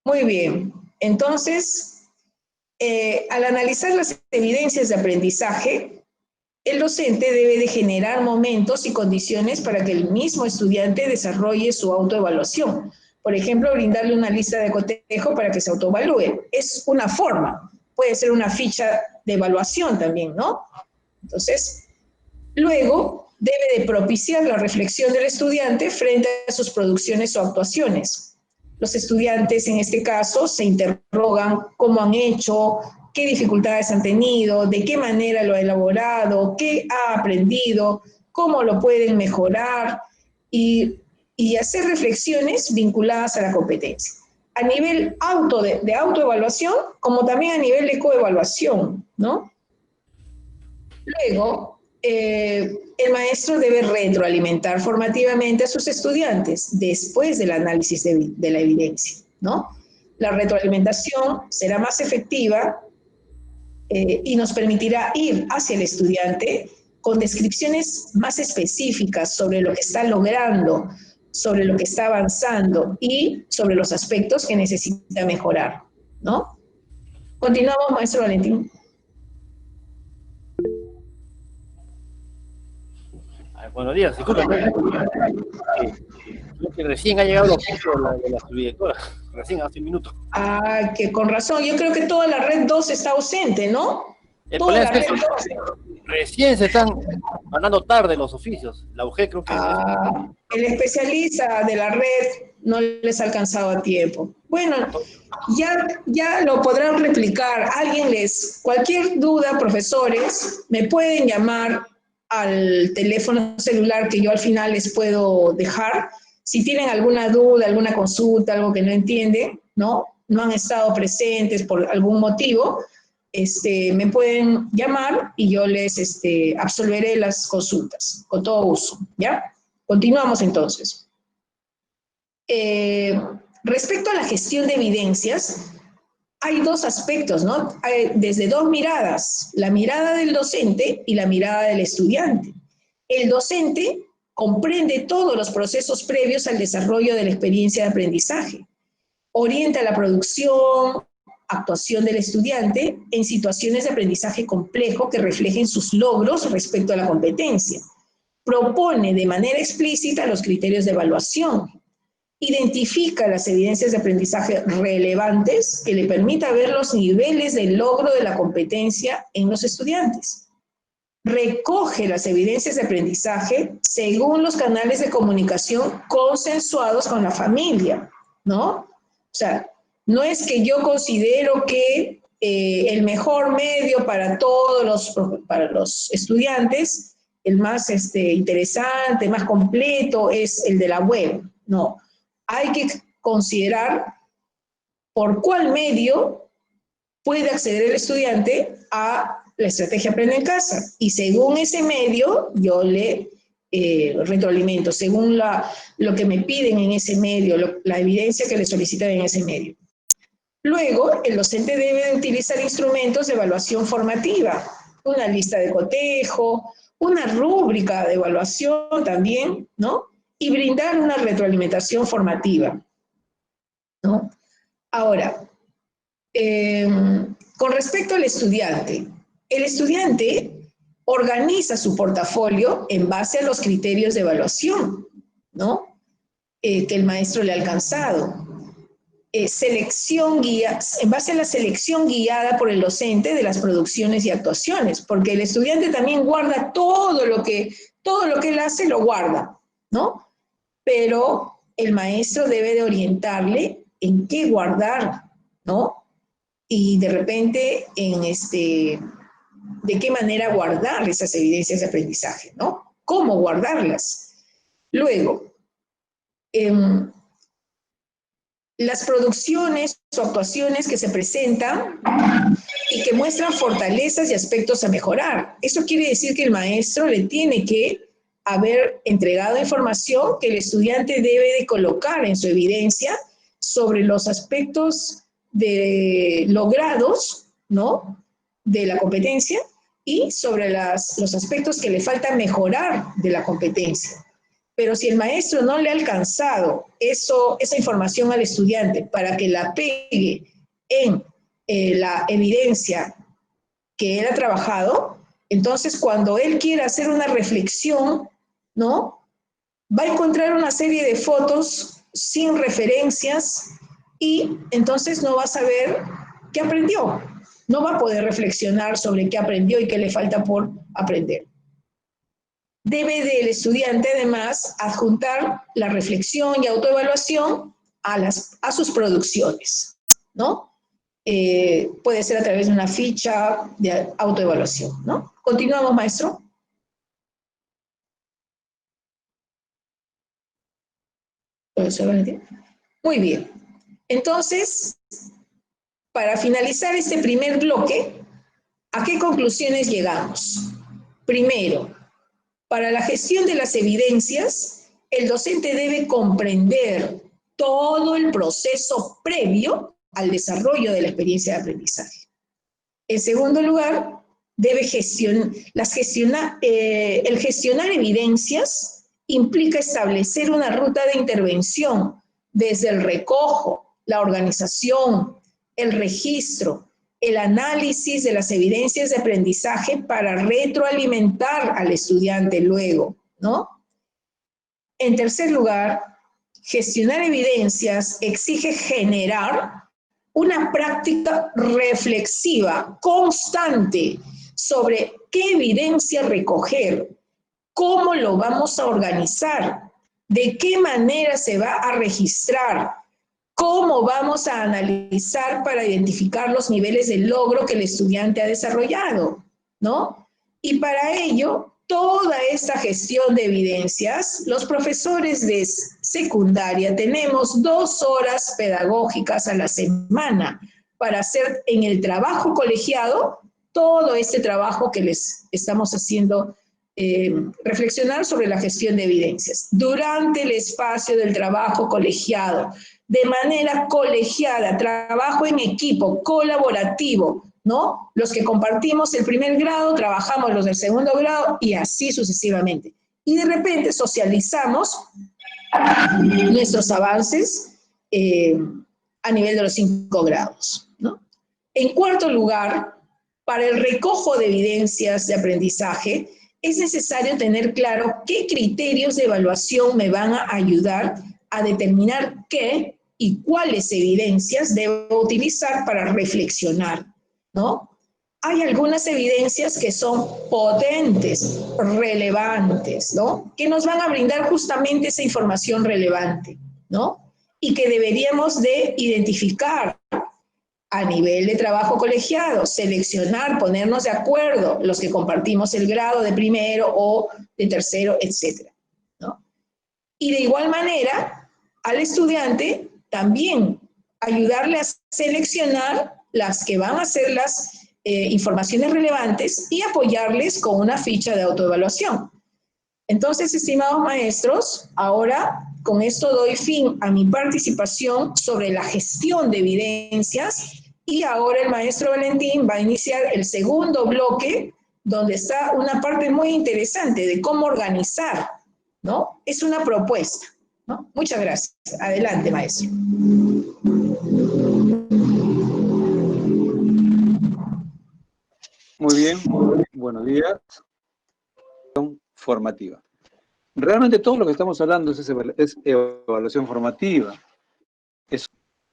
Muy bien. Entonces, Al analizar las evidencias de aprendizaje, el docente debe de generar momentos y condiciones para que el mismo estudiante desarrolle su autoevaluación. Por ejemplo, brindarle una lista de cotejo para que se autoevalúe. Es una forma, puede ser una ficha de evaluación también, ¿no? Entonces, luego debe de propiciar la reflexión del estudiante frente a sus producciones o actuaciones. Los estudiantes, en este caso, se interrogan cómo han hecho, qué dificultades han tenido, de qué manera lo ha elaborado, qué ha aprendido, cómo lo pueden mejorar y hacer reflexiones vinculadas a la competencia. A nivel de autoevaluación, como también a nivel de coevaluación, ¿no? Luego, el maestro debe retroalimentar formativamente a sus estudiantes después del análisis de la evidencia, ¿no? La retroalimentación será más efectiva y nos permitirá ir hacia el estudiante con descripciones más específicas sobre lo que está logrando, sobre lo que está avanzando y sobre los aspectos que necesita mejorar, ¿no? Continuamos, maestro Valentín. Buenos días, disculpen. Creo que recién ha llegado el oficio de la subdirectora, recién hace un minuto. Ah, que con razón, yo creo que toda la red 2 está ausente, ¿no? El Toda problema la es red que 2. recién se están mandando tarde los oficios. La UG creo que... El especialista de la red no les ha alcanzado a tiempo. Bueno, ya lo podrán replicar. Cualquier duda, profesores, me pueden llamar al teléfono celular que yo al final les puedo dejar. Si tienen alguna duda, alguna consulta, algo que no entienden, ¿no? No han estado presentes por algún motivo, me pueden llamar y yo les absolveré las consultas, con todo gusto, ¿ya? Continuamos entonces. Respecto a la gestión de evidencias, hay dos aspectos, ¿no? Desde dos miradas, la mirada del docente y la mirada del estudiante. El docente comprende todos los procesos previos al desarrollo de la experiencia de aprendizaje, orienta la producción, actuación del estudiante en situaciones de aprendizaje complejo que reflejen sus logros respecto a la competencia, propone de manera explícita los criterios de evaluación, identifica las evidencias de aprendizaje relevantes que le permita ver los niveles de logro de la competencia en los estudiantes. Recoge las evidencias de aprendizaje según los canales de comunicación consensuados con la familia, ¿no? O sea, no es que yo considero que el mejor medio para para los estudiantes, el más interesante, más completo, es el de la web. No, hay que considerar por cuál medio puede acceder el estudiante a la estrategia Aprende en Casa. Y según ese medio, yo le retroalimento, según lo que me piden en ese medio, la evidencia que le solicitan en ese medio. Luego, el docente debe de utilizar instrumentos de evaluación formativa, una lista de cotejo, una rúbrica de evaluación también, ¿no? Y brindar una retroalimentación formativa, ¿no? Ahora, con respecto al estudiante, el estudiante organiza su portafolio en base a los criterios de evaluación, ¿no? Que el maestro le ha alcanzado. En base a la selección guiada por el docente de las producciones y actuaciones, porque el estudiante también guarda todo lo que él hace, lo guarda, ¿no? Pero el maestro debe de orientarle en qué guardar, ¿no? Y de repente de qué manera guardar esas evidencias de aprendizaje, ¿no? ¿Cómo guardarlas? Luego, las producciones o actuaciones que se presentan y que muestran fortalezas y aspectos a mejorar. Eso quiere decir que el maestro le tiene que haber entregado información que el estudiante debe de colocar en su evidencia sobre los aspectos logrados, ¿no?, de la competencia y sobre los aspectos que le falta mejorar de la competencia. Pero si el maestro no le ha alcanzado esa información al estudiante para que la pegue en la evidencia que él ha trabajado, entonces cuando él quiera hacer una reflexión, ¿no? Va a encontrar una serie de fotos sin referencias y entonces no va a saber qué aprendió. No va a poder reflexionar sobre qué aprendió y qué le falta por aprender. Debe del estudiante, además, adjuntar la reflexión y autoevaluación a sus producciones, ¿no? Puede ser a través de una ficha de autoevaluación, ¿no? Continuamos, maestro. Profesor Valentín. Muy bien. Entonces, para finalizar este primer bloque, ¿a qué conclusiones llegamos? Primero, para la gestión de las evidencias, el docente debe comprender todo el proceso previo al desarrollo de la experiencia de aprendizaje. En segundo lugar, debe gestionar evidencias implica establecer una ruta de intervención desde el recojo, la organización, el registro, el análisis de las evidencias de aprendizaje para retroalimentar al estudiante luego, ¿no? En tercer lugar, gestionar evidencias exige generar una práctica reflexiva constante sobre qué evidencia recoger, cómo lo vamos a organizar, de qué manera se va a registrar, cómo vamos a analizar para identificar los niveles de logro que el estudiante ha desarrollado, ¿no? Y para ello, toda esta gestión de evidencias, los profesores de secundaria tenemos 2 horas pedagógicas a la semana para hacer en el trabajo colegiado todo este trabajo que les estamos haciendo reflexionar sobre la gestión de evidencias. Durante el espacio del trabajo colegiado, de manera colegiada, trabajo en equipo, colaborativo, ¿no? Los que compartimos el primer grado, trabajamos los del segundo grado y así sucesivamente. Y de repente socializamos nuestros avances a nivel de los 5 grados, ¿no? En cuarto lugar, para el recojo de evidencias de aprendizaje, es necesario tener claro qué criterios de evaluación me van a ayudar a determinar qué y cuáles evidencias debo utilizar para reflexionar, ¿no? Hay algunas evidencias que son potentes, relevantes, ¿no? Que nos van a brindar justamente esa información relevante, ¿no? Y que deberíamos de identificar a nivel de trabajo colegiado, seleccionar, ponernos de acuerdo los que compartimos el grado de primero o de tercero, etcétera, ¿no? Y de igual manera, al estudiante también ayudarle a seleccionar las que van a ser las informaciones relevantes y apoyarles con una ficha de autoevaluación. Entonces, estimados maestros, ahora con esto doy fin a mi participación sobre la gestión de evidencias y ahora el maestro Valentín va a iniciar el segundo bloque donde está una parte muy interesante de cómo organizar, ¿no? Es una propuesta, ¿no? Muchas gracias. Adelante, maestro. Muy bien, buenos días. Formativa. Realmente todo lo que estamos hablando es evaluación formativa.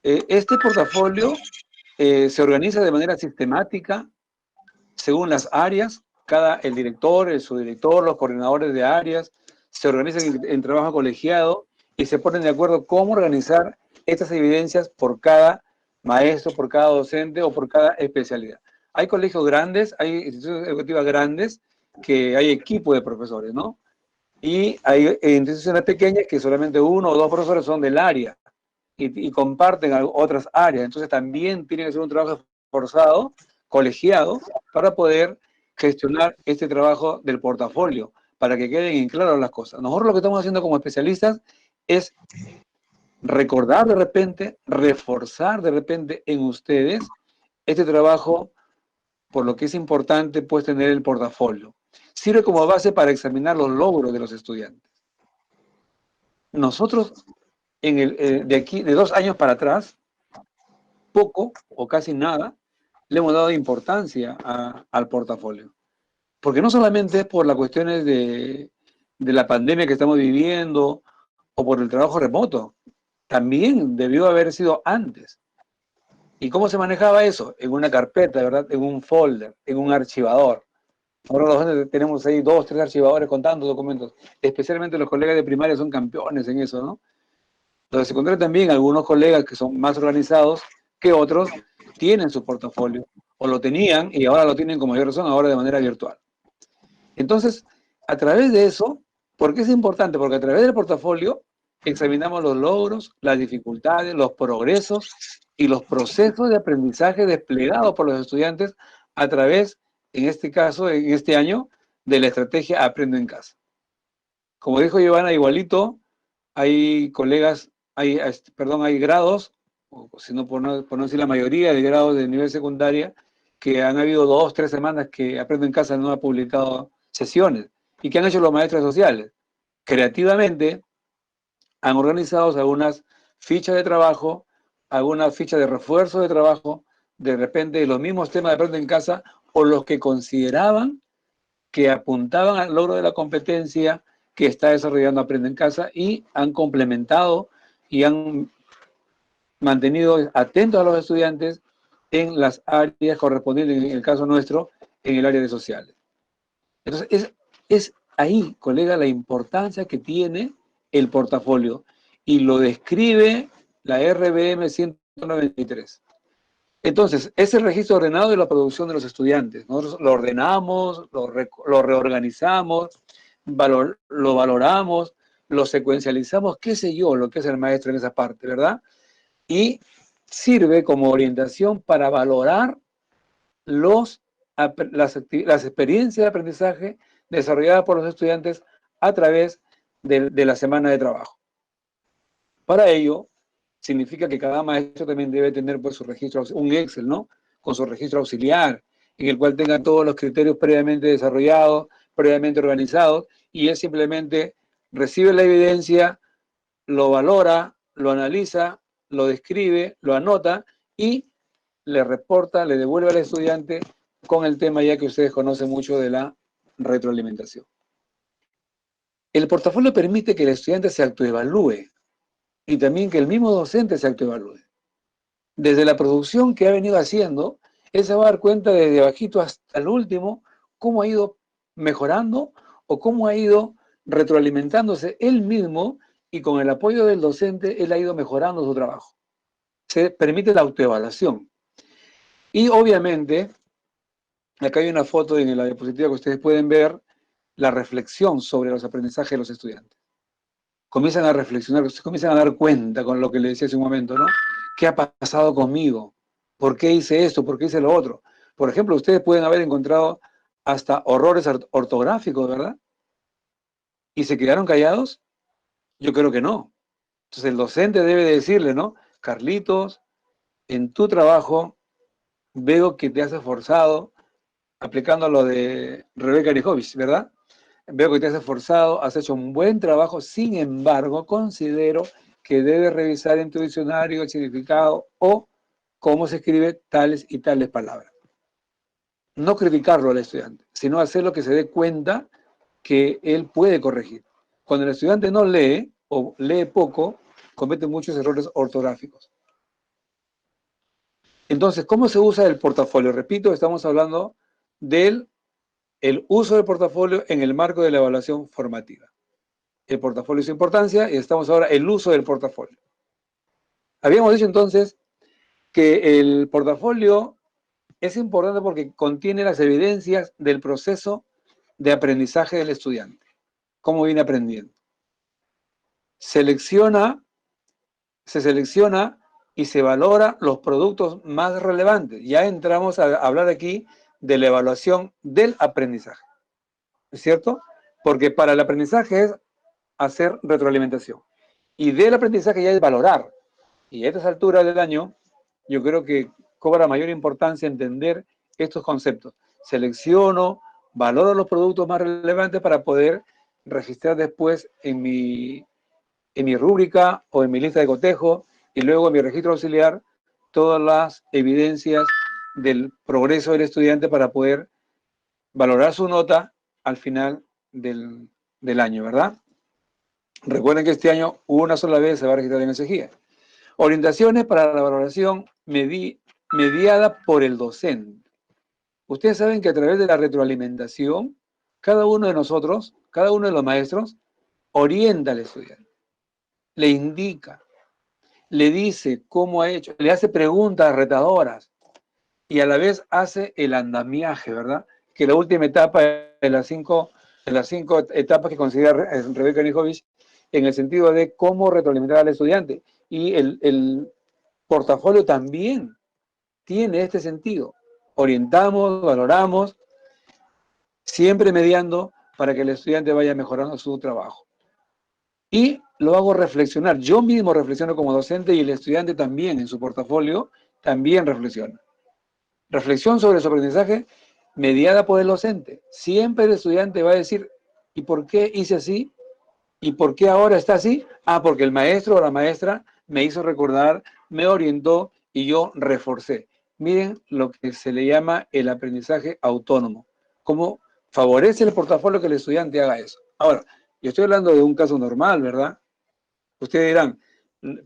Este portafolio se organiza de manera sistemática según las áreas. El director, el subdirector, los coordinadores de áreas se organizan en trabajo colegiado y se ponen de acuerdo cómo organizar estas evidencias por cada maestro, por cada docente o por cada especialidad. Hay colegios grandes, hay instituciones educativas grandes que hay equipo de profesores, ¿no? Y hay instituciones pequeñas que solamente 1 o 2 profesores son del área y comparten otras áreas. Entonces también tiene que ser un trabajo esforzado, colegiado, para poder gestionar este trabajo del portafolio, para que queden en claro las cosas. Nosotros lo que estamos haciendo como especialistas es recordar de repente, reforzar de repente en ustedes este trabajo, por lo que es importante pues tener el portafolio. Sirve como base para examinar los logros de los estudiantes. Nosotros, de 2 años para atrás, poco o casi nada, le hemos dado importancia al portafolio. Porque no solamente es por las cuestiones de la pandemia que estamos viviendo o por el trabajo remoto, también debió haber sido antes. ¿Y cómo se manejaba eso? En una carpeta, ¿verdad? En un folder, en un archivador. Ahora los docentes tenemos ahí 2, 3 archivadores con tantos documentos. Especialmente los colegas de primaria son campeones en eso, ¿no? Los de secundaria también, algunos colegas que son más organizados que otros, tienen su portafolio, o lo tenían y ahora lo tienen como mayor razón, ahora de manera virtual. Entonces, a través de eso, ¿por qué es importante? Porque a través del portafolio examinamos los logros, las dificultades, los progresos y los procesos de aprendizaje desplegados por los estudiantes a través, en este caso, en este año, de la estrategia Aprendo en Casa. Como dijo Giovanna, igualito, hay colegas, hay grados, o si no por no decir la mayoría de grados de nivel secundaria, que han habido 2, 3 semanas que Aprendo en Casa no ha publicado sesiones. ¿Y qué han hecho los maestros sociales? Creativamente han organizado algunas fichas de trabajo, algunas fichas de refuerzo de trabajo, de repente los mismos temas de Aprendo en Casa, o los que consideraban que apuntaban al logro de la competencia que está desarrollando Aprende en Casa, y han complementado y han mantenido atentos a los estudiantes en las áreas correspondientes, en el caso nuestro, en el área de sociales. Entonces, es ahí, colega, la importancia que tiene el portafolio, y lo describe la RBM 193. Entonces, es el registro ordenado de la producción de los estudiantes. Nosotros lo ordenamos, lo reorganizamos, lo valoramos, lo secuencializamos, qué sé yo, lo que es el maestro en esa parte, ¿verdad? Y sirve como orientación para valorar las experiencias de aprendizaje desarrolladas por los estudiantes a través de la semana de trabajo. Para ello, significa que cada maestro también debe tener pues su registro, un Excel, ¿no? Con su registro auxiliar, en el cual tenga todos los criterios previamente desarrollados, previamente organizados, y él simplemente recibe la evidencia, lo valora, lo analiza, lo describe, lo anota y le reporta, le devuelve al estudiante con el tema ya que ustedes conocen mucho de la retroalimentación. El portafolio permite que el estudiante se autoevalúe y también que el mismo docente se autoevalúe. Desde la producción que ha venido haciendo, él se va a dar cuenta desde bajito hasta el último cómo ha ido mejorando o cómo ha ido retroalimentándose él mismo, y con el apoyo del docente él ha ido mejorando su trabajo. Se permite la autoevaluación. Y obviamente, acá hay una foto en la diapositiva que ustedes pueden ver, la reflexión sobre los aprendizajes de los estudiantes. Comienzan a reflexionar, se comienzan a dar cuenta con lo que les decía hace un momento, ¿no? ¿Qué ha pasado conmigo? ¿Por qué hice esto? ¿Por qué hice lo otro? Por ejemplo, ustedes pueden haber encontrado hasta horrores ortográficos, ¿verdad? ¿Y se quedaron callados? Yo creo que no. Entonces el docente debe decirle, ¿no? Carlitos, en tu trabajo veo que te has esforzado, aplicando lo de Rebeca Rijovic, ¿verdad? Veo que te has esforzado, has hecho un buen trabajo, sin embargo, considero que debes revisar en tu diccionario el significado o cómo se escribe tales y tales palabras. No criticarlo al estudiante, sino hacerlo que se dé cuenta que él puede corregir. Cuando el estudiante no lee o lee poco, comete muchos errores ortográficos. Entonces, ¿cómo se usa el portafolio? Repito, estamos hablando del uso del portafolio en el marco de la evaluación formativa. El portafolio es su importancia y estamos ahora en el uso del portafolio. Habíamos dicho entonces que el portafolio es importante porque contiene las evidencias del proceso de aprendizaje del estudiante. Cómo viene aprendiendo. Se selecciona y se valora los productos más relevantes. Ya entramos a hablar aquí de la evaluación del aprendizaje. ¿Es cierto? Porque para el aprendizaje es hacer retroalimentación. Y del aprendizaje ya es valorar. Y a estas alturas del año, yo creo que cobra mayor importancia entender estos conceptos. Selecciono, valoro los productos más relevantes para poder registrar después en mi rúbrica o en mi lista de cotejo, y luego en mi registro auxiliar todas las evidencias del progreso del estudiante para poder valorar su nota al final del año, ¿verdad? Recuerden que este año una sola vez se va a registrar en el CEGIA. Orientaciones para la valoración mediada por el docente. Ustedes saben que a través de la retroalimentación, cada uno de nosotros, cada uno de los maestros, orienta al estudiante, le indica, le dice cómo ha hecho, le hace preguntas retadoras y a la vez hace el andamiaje, ¿verdad? Que la última etapa de las cinco etapas que considera Rebeca Nijovic en el sentido de cómo retroalimentar al estudiante. Y el portafolio también tiene este sentido. Orientamos, valoramos, siempre mediando para que el estudiante vaya mejorando su trabajo. Y lo hago reflexionar. Yo mismo reflexiono como docente y el estudiante también en su portafolio también reflexiona. Reflexión sobre su aprendizaje mediada por el docente. Siempre el estudiante va a decir, ¿y por qué hice así? ¿Y por qué ahora está así? Ah, porque el maestro o la maestra me hizo recordar, me orientó y yo reforcé. Miren lo que se le llama el aprendizaje autónomo. Cómo favorece el portafolio que el estudiante haga eso. Ahora, yo estoy hablando de un caso normal, ¿verdad? Ustedes dirán,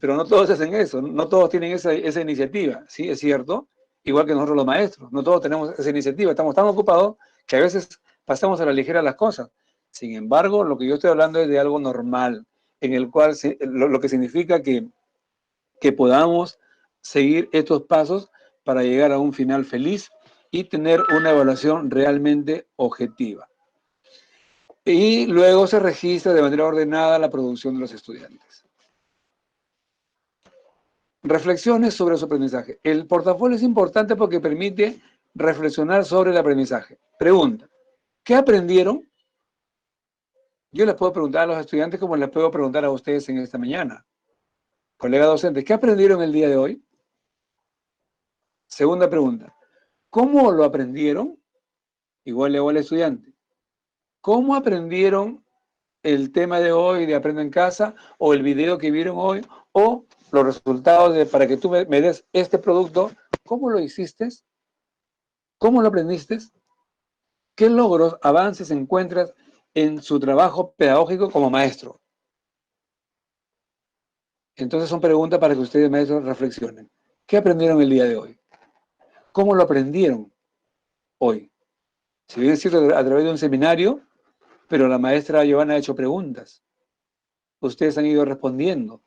pero no todos hacen eso, no todos tienen esa iniciativa, ¿sí? Es cierto, igual que nosotros los maestros, no todos tenemos esa iniciativa, estamos tan ocupados que a veces pasamos a la ligera las cosas. Sin embargo, lo que yo estoy hablando es de algo normal, en el cual lo que significa que podamos seguir estos pasos para llegar a un final feliz y tener una evaluación realmente objetiva. Y luego se registra de manera ordenada la producción de los estudiantes. Reflexiones sobre su aprendizaje. El portafolio es importante porque permite reflexionar sobre el aprendizaje. Pregunta, ¿qué aprendieron? Yo les puedo preguntar a los estudiantes como les puedo preguntar a ustedes en esta mañana. Colega docente, ¿qué aprendieron el día de hoy? Segunda pregunta, ¿cómo lo aprendieron? Igual le hago al estudiante. ¿Cómo aprendieron el tema de hoy de Aprendo en Casa o el video que vieron hoy o los resultados para que tú me des este producto? ¿Cómo lo hiciste? ¿Cómo lo aprendiste? ¿Qué logros, avances encuentras en su trabajo pedagógico como maestro? Entonces son preguntas para que ustedes, maestros, reflexionen. ¿Qué aprendieron el día de hoy? ¿Cómo lo aprendieron hoy? Si bien es cierto, a través de un seminario, pero la maestra Giovanna ha hecho preguntas. Ustedes han ido respondiendo.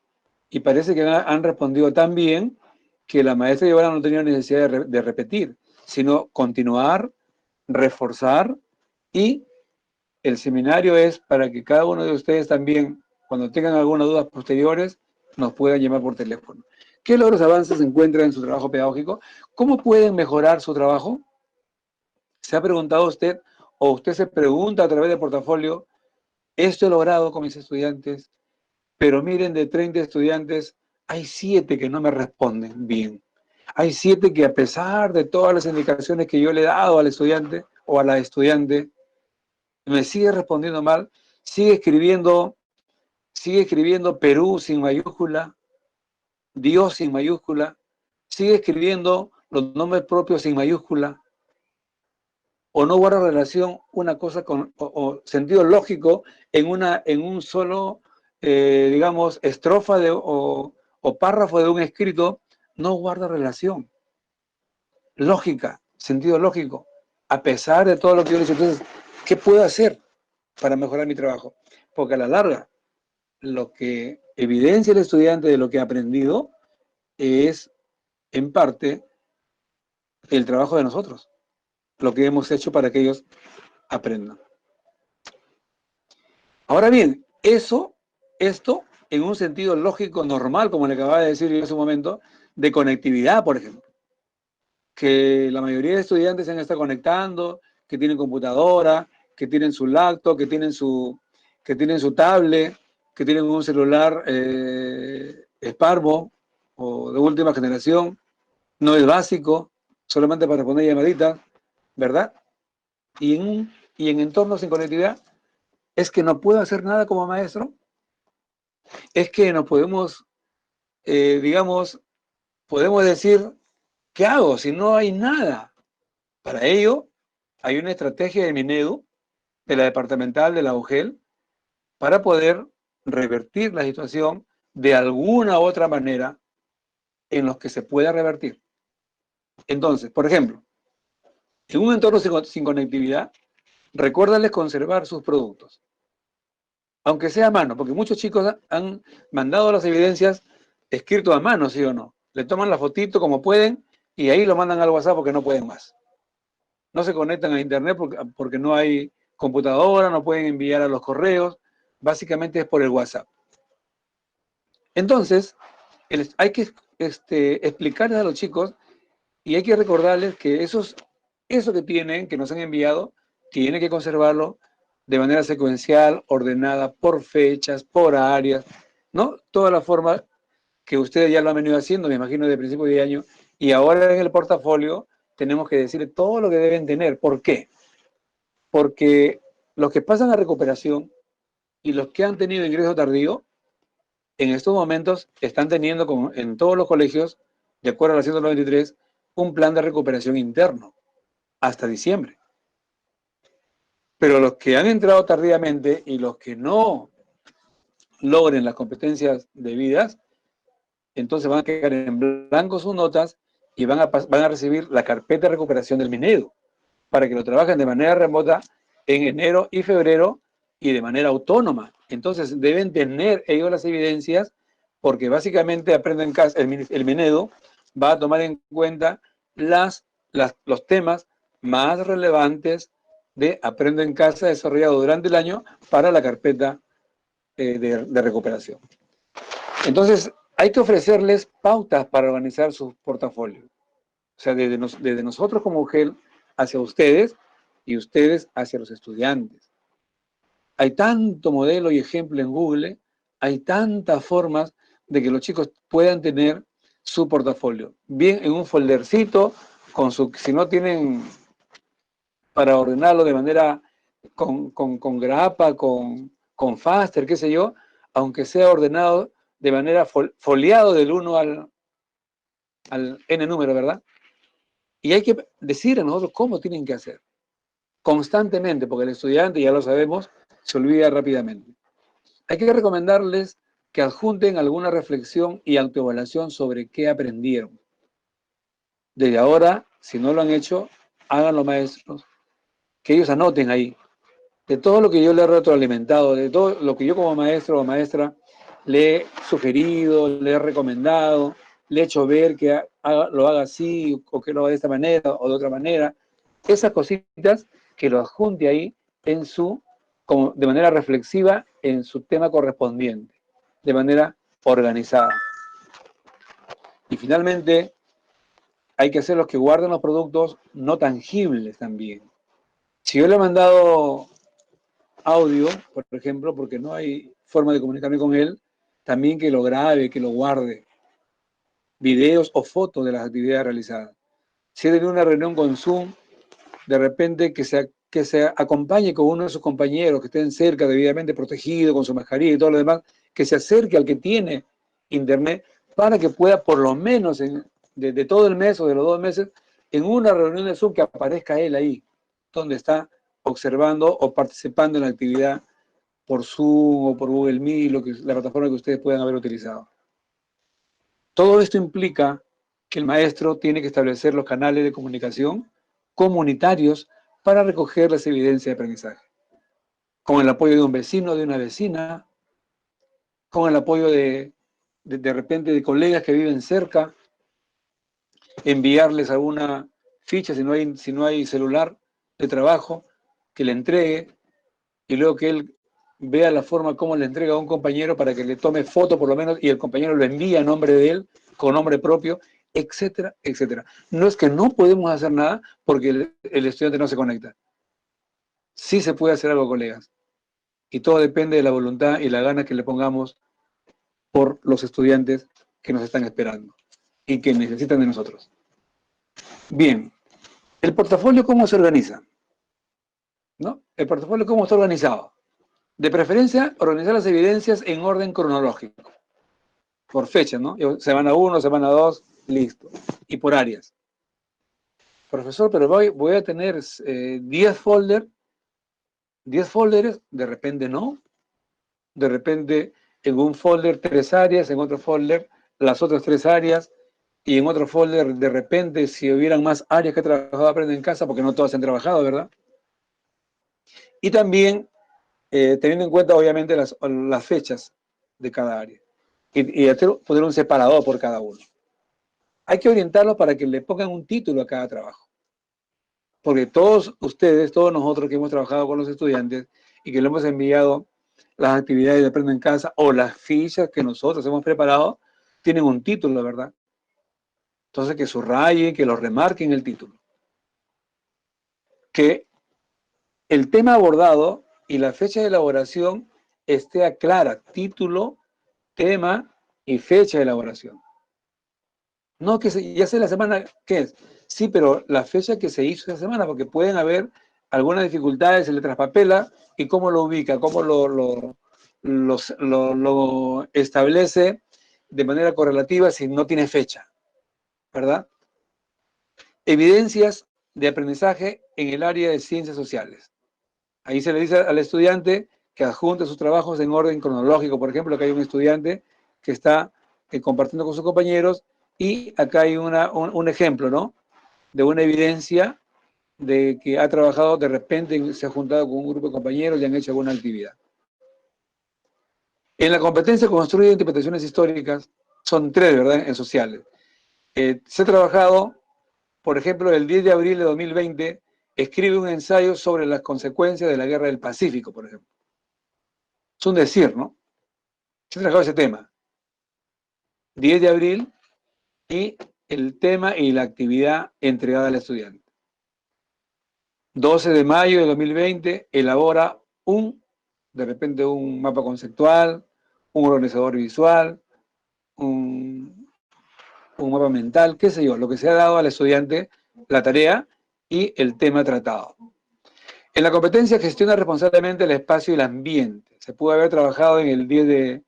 Y parece que han respondido tan bien que la maestra Giovanna no tenía necesidad de repetir, sino continuar, reforzar, y el seminario es para que cada uno de ustedes también, cuando tengan algunas dudas posteriores, nos puedan llamar por teléfono. ¿Qué logros, avances se encuentran en su trabajo pedagógico? ¿Cómo pueden mejorar su trabajo? ¿Se ha preguntado usted o usted se pregunta a través del portafolio, esto he logrado con mis estudiantes, pero miren, de 30 estudiantes, hay 7 que no me responden bien. Hay 7 que a pesar de todas las indicaciones que yo le he dado al estudiante o a la estudiante, me sigue respondiendo mal, sigue escribiendo Perú sin mayúscula, Dios sin mayúscula, sigue escribiendo los nombres propios sin mayúscula, o no guarda relación una cosa con o sentido lógico en un solo, digamos, estrofa o párrafo de un escrito, no guarda relación. Lógica, sentido lógico, a pesar de todo lo que yo le he dicho. Entonces, ¿qué puedo hacer para mejorar mi trabajo? Porque a la larga, lo que evidencia el estudiante de lo que ha aprendido es, en parte, el trabajo de nosotros, lo que hemos hecho para que ellos aprendan. Ahora bien, esto, en un sentido lógico, normal, como le acababa de decir yo hace un momento, de conectividad, por ejemplo, que la mayoría de estudiantes se han estado conectando, que tienen computadora, que tienen su laptop, que tienen su tablet, que tienen un celular Sparvo o de última generación, no es básico, solamente para responder llamaditas, ¿verdad? Y en entornos sin conectividad, es que no puedo hacer nada como maestro, es que no podemos, digamos, podemos decir, ¿Qué hago si no hay nada? Para ello, hay una estrategia de Minedu, de la departamental de la UGEL, para poder revertir la situación de alguna u otra manera en los que se pueda revertir. Entonces, por ejemplo, en un entorno sin conectividad, recuérdales conservar sus productos, aunque sea a mano, porque muchos chicos han mandado las evidencias escrito a mano, ¿sí o no? Le toman la fotito como pueden y ahí lo mandan al WhatsApp porque no pueden más. No se conectan a internet porque no hay computadora, no pueden enviar a los correos, básicamente es por el WhatsApp. Entonces, hay que explicarles a los chicos y hay que recordarles que eso que tienen, que nos han enviado, tienen que conservarlo de manera secuencial, ordenada, por fechas, por áreas, ¿no? Toda la forma que ustedes ya lo han venido haciendo, me imagino, de principio de año, y ahora en el portafolio tenemos que decirles todo lo que deben tener. ¿Por qué? Porque los que pasan a recuperación y los que han tenido ingreso tardío, en estos momentos están teniendo en todos los colegios, de acuerdo a la 193, un plan de recuperación interno hasta diciembre. Pero los que han entrado tardíamente y los que no logren las competencias debidas, entonces van a quedar en blanco sus notas y van a recibir la carpeta de recuperación del Minedu para que lo trabajen de manera remota en enero y febrero y de manera autónoma. Entonces deben tener ellos las evidencias porque básicamente Aprendo en Casa, el Minedu va a tomar en cuenta los temas más relevantes de Aprendo en Casa desarrollado durante el año para la carpeta de recuperación. Entonces, hay que ofrecerles pautas para organizar sus portafolios. O sea, desde nosotros como UGEL hacia ustedes y ustedes hacia los estudiantes. Hay tanto modelo y ejemplo en Google, hay tantas formas de que los chicos puedan tener su portafolio. Bien en un foldercito, si no tienen para ordenarlo de manera con grapa, con Faster, qué sé yo, aunque sea ordenado de manera foliado del 1 al N número, ¿verdad? Y hay que decir a nosotros cómo tienen que hacer, constantemente, porque el estudiante, ya lo sabemos, se olvida rápidamente. Hay que recomendarles que adjunten alguna reflexión y autoevaluación sobre qué aprendieron. Desde ahora, si no lo han hecho, háganlo, maestros, que ellos anoten ahí, de todo lo que yo le he retroalimentado, de todo lo que yo como maestro o maestra le he sugerido, le he recomendado, le he hecho ver que lo haga así, o que lo haga de esta manera, o de otra manera. Esas cositas que lo adjunte ahí de manera reflexiva en su tema correspondiente, de manera organizada. Y finalmente, hay que hacer los que guarden los productos no tangibles también. Si yo le he mandado audio, por ejemplo, porque no hay forma de comunicarme con él, también que lo grabe, que lo guarde, videos o fotos de las actividades realizadas. Si he tenido una reunión con Zoom, de repente que se acompañe con uno de sus compañeros, que estén cerca, debidamente protegido, con su mascarilla y todo lo demás, que se acerque al que tiene internet, para que pueda por lo menos de todo el mes o de los 2 meses, en una reunión de Zoom que aparezca él ahí, donde está observando o participando en la actividad por Zoom o por Google Meet, la plataforma que ustedes puedan haber utilizado. Todo esto implica que el maestro tiene que establecer los canales de comunicación comunitarios para recoger las evidencias de aprendizaje. Con el apoyo de un vecino, de una vecina, con el apoyo de repente de colegas que viven cerca, enviarles alguna ficha si no hay celular de trabajo, que le entregue, y luego que él vea la forma como le entrega a un compañero para que le tome foto por lo menos, y el compañero lo envía a nombre de él, con nombre propio, etcétera, etcétera. No es que no podemos hacer nada porque el estudiante no se conecta. Sí se puede hacer algo, colegas. Y todo depende de la voluntad y la gana que le pongamos por los estudiantes que nos están esperando y que necesitan de nosotros. Bien, ¿el portafolio cómo se organiza? ¿No? ¿El portafolio cómo está organizado? De preferencia, organizar las evidencias en orden cronológico, por fecha, ¿no? Semana 1, semana 2, listo. Y por áreas. Profesor, pero voy a tener 10 folders, 10 folders, de repente no. De repente en un folder 3 áreas, en otro folder las otras 3 áreas, y en otro folder de repente si hubieran más áreas que he trabajado Aprende en Casa, porque no todas han trabajado, ¿verdad? Y también teniendo en cuenta obviamente las fechas de cada área y poner un separador por cada uno. Hay que orientarlos para que le pongan un título a cada trabajo. Porque todos ustedes, todos nosotros que hemos trabajado con los estudiantes y que le hemos enviado las actividades de Aprende en Casa o las fichas que nosotros hemos preparado, tienen un título, ¿verdad? Entonces que subrayen, que lo remarquen el título. Que el tema abordado y la fecha de elaboración esté clara, título, tema y fecha de elaboración. No que ya sé la semana, ¿qué es? Sí, pero la fecha que se hizo esa semana, porque pueden haber algunas dificultades, se le traspapela y cómo lo ubica, cómo lo establece de manera correlativa si no tiene fecha, ¿verdad? Evidencias de aprendizaje en el área de ciencias sociales. Ahí se le dice al estudiante que adjunte sus trabajos en orden cronológico. Por ejemplo, acá hay un estudiante que está compartiendo con sus compañeros y acá hay un ejemplo, ¿no? De una evidencia de que ha trabajado, de repente se ha juntado con un grupo de compañeros y han hecho alguna actividad. En la competencia construida interpretaciones históricas, son 3, ¿verdad? En sociales. Se ha trabajado, por ejemplo, el 10 de abril de 2020, escribe un ensayo sobre las consecuencias de la Guerra del Pacífico, por ejemplo. Es un decir, ¿no? Se ha trabajado ese tema. 10 de abril y el tema y la actividad entregada al estudiante. 12 de mayo de 2020, elabora de repente un mapa conceptual, un organizador visual, un mapa mental, qué sé yo, lo que se ha dado al estudiante, la tarea y el tema tratado. En la competencia gestiona responsablemente el espacio y el ambiente. Se pudo haber trabajado en el 10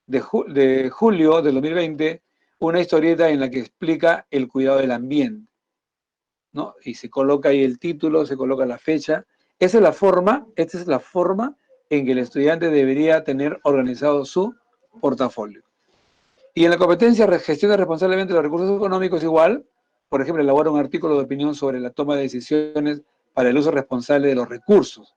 de julio del 2020 una historieta en la que explica el cuidado del ambiente, ¿no? Y se coloca ahí el título, se coloca la fecha. Esta es la forma en que el estudiante debería tener organizado su portafolio. Y en la competencia gestiona responsablemente los recursos económicos igual. Por ejemplo, elabora un artículo de opinión sobre la toma de decisiones para el uso responsable de los recursos.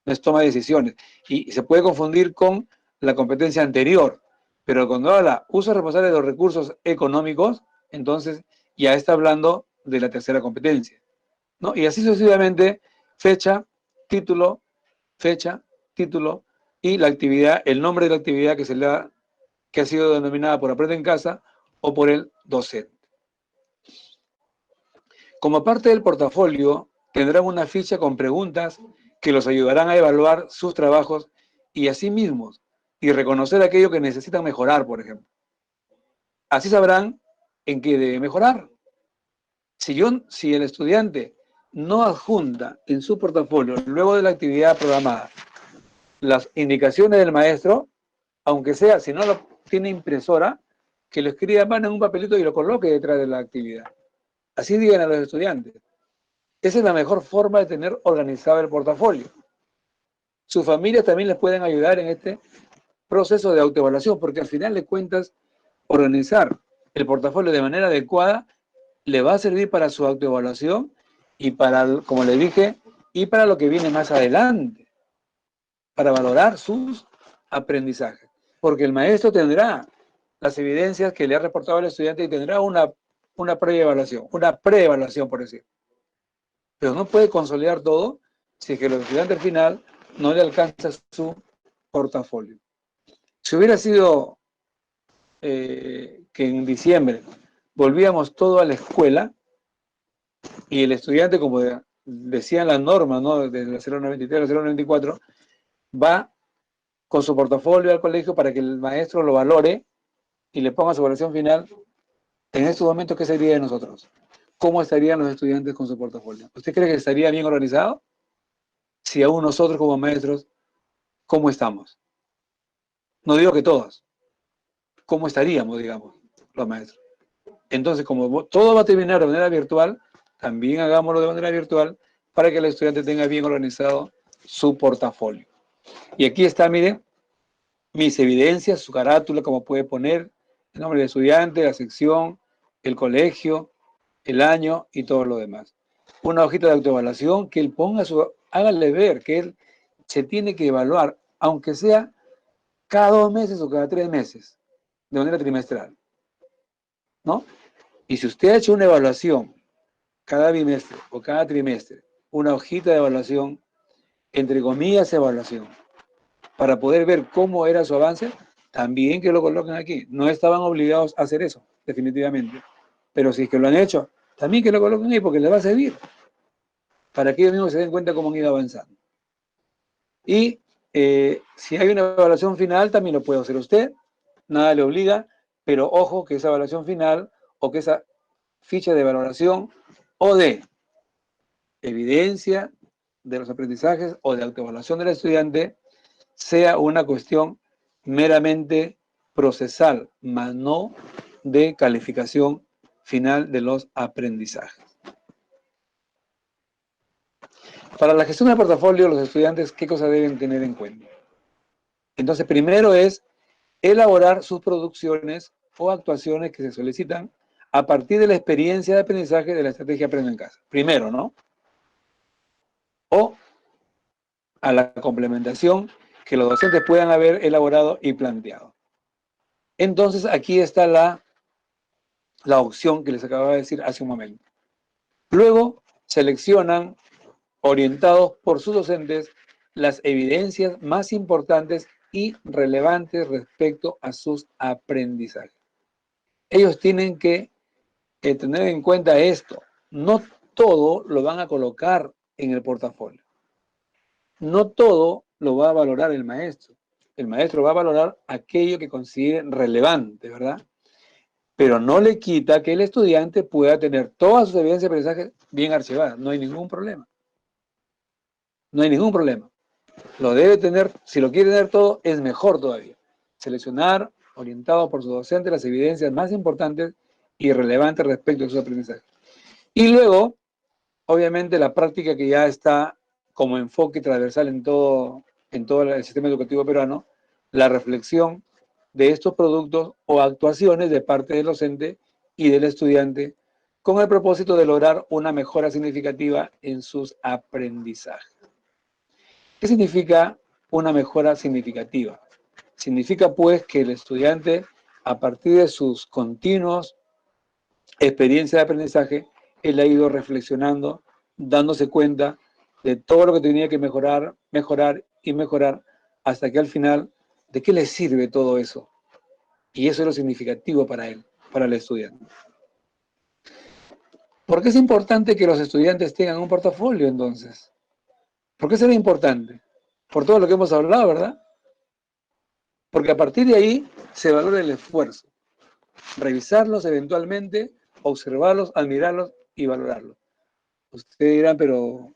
No es toma de decisiones. Y se puede confundir con la competencia anterior. Pero cuando habla uso responsable de los recursos económicos, entonces ya está hablando de la tercera competencia, ¿no? Y así sucesivamente, fecha, título, y la actividad, el nombre de la actividad que ha sido denominada por Aprende en Casa o por el docente. Como parte del portafolio, tendrán una ficha con preguntas que los ayudarán a evaluar sus trabajos y a sí mismos y reconocer aquello que necesitan mejorar, por ejemplo. Así sabrán en qué debe mejorar. Si el estudiante no adjunta en su portafolio, luego de la actividad programada, las indicaciones del maestro, aunque sea, si no lo tiene impresora, que lo escriba a mano en un papelito y lo coloque detrás de la actividad. Así digan a los estudiantes. Esa es la mejor forma de tener organizado el portafolio. Sus familias también les pueden ayudar en este proceso de autoevaluación, porque al final de cuentas, organizar el portafolio de manera adecuada le va a servir para su autoevaluación y para, como le dije, y para lo que viene más adelante, para valorar sus aprendizajes. Porque el maestro tendrá las evidencias que le ha reportado al estudiante y tendrá una preevaluación, por decir. Pero no puede consolidar todo si es que el estudiante al final no le alcanza su portafolio. Si hubiera sido que en diciembre volvíamos todo a la escuela y el estudiante, como decían las normas, ¿no? Desde la 093 a la 094, va con su portafolio al colegio para que el maestro lo valore y le ponga su evaluación final. En estos momentos, ¿qué sería de nosotros? ¿Cómo estarían los estudiantes con su portafolio? ¿Usted cree que estaría bien organizado? Si aún nosotros como maestros, ¿cómo estamos? No digo que todos. ¿Cómo estaríamos, digamos, los maestros? Entonces, como todo va a terminar de manera virtual, también hagámoslo de manera virtual para que el estudiante tenga bien organizado su portafolio. Y aquí está, miren, mis evidencias, su carátula, como puede poner el nombre del estudiante, la sección, el colegio, el año y todo lo demás. Una hojita de autoevaluación que él ponga hágale ver que él se tiene que evaluar, aunque sea cada 2 meses o cada 3 meses, de manera trimestral, ¿no? Y si usted ha hecho una evaluación cada bimestre o cada trimestre, una hojita de evaluación, entre comillas evaluación, para poder ver cómo era su avance, también que lo coloquen aquí. No estaban obligados a hacer eso, definitivamente. Pero si es que lo han hecho, también que lo coloquen ahí porque les va a servir para que ellos mismos se den cuenta cómo han ido avanzando. Y si hay una evaluación final, también lo puede hacer usted, nada le obliga, pero ojo que esa evaluación final o que esa ficha de valoración o de evidencia de los aprendizajes o de autoevaluación del estudiante sea una cuestión meramente procesal, más no de calificación final de los aprendizajes. Para la gestión del portafolio, los estudiantes, ¿qué cosas deben tener en cuenta? Entonces, primero es elaborar sus producciones o actuaciones que se solicitan a partir de la experiencia de aprendizaje de la estrategia Aprendo en Casa. Primero, ¿no? O a la complementación que los docentes puedan haber elaborado y planteado. Entonces, aquí está la opción que les acababa de decir hace un momento. Luego, seleccionan, orientados por sus docentes, las evidencias más importantes y relevantes respecto a sus aprendizajes. Ellos tienen que tener en cuenta esto. No todo lo van a colocar en el portafolio. No todo lo va a valorar el maestro. El maestro va a valorar aquello que considere relevante, ¿verdad? Pero no le quita que el estudiante pueda tener todas sus evidencias de aprendizaje bien archivadas. No hay ningún problema. No hay ningún problema. Lo debe tener, si lo quiere tener todo, es mejor todavía. Seleccionar, orientado por su docente, las evidencias más importantes y relevantes respecto a sus aprendizajes. Y luego, obviamente, la práctica que ya está como enfoque transversal en todo el sistema educativo peruano, la reflexión de estos productos o actuaciones de parte del docente y del estudiante con el propósito de lograr una mejora significativa en sus aprendizajes. ¿Qué significa una mejora significativa? Significa, pues, que el estudiante, a partir de sus continuos experiencias de aprendizaje, él ha ido reflexionando, dándose cuenta de todo lo que tenía que mejorar, hasta que al final, ¿de qué le sirve todo eso? Y eso es lo significativo para él, para el estudiante. ¿Por qué es importante que los estudiantes tengan un portafolio, entonces? ¿Por qué será importante? Por todo lo que hemos hablado, ¿verdad? Porque a partir de ahí se valora el esfuerzo. Revisarlos eventualmente, observarlos, admirarlos y valorarlos. Ustedes dirán, pero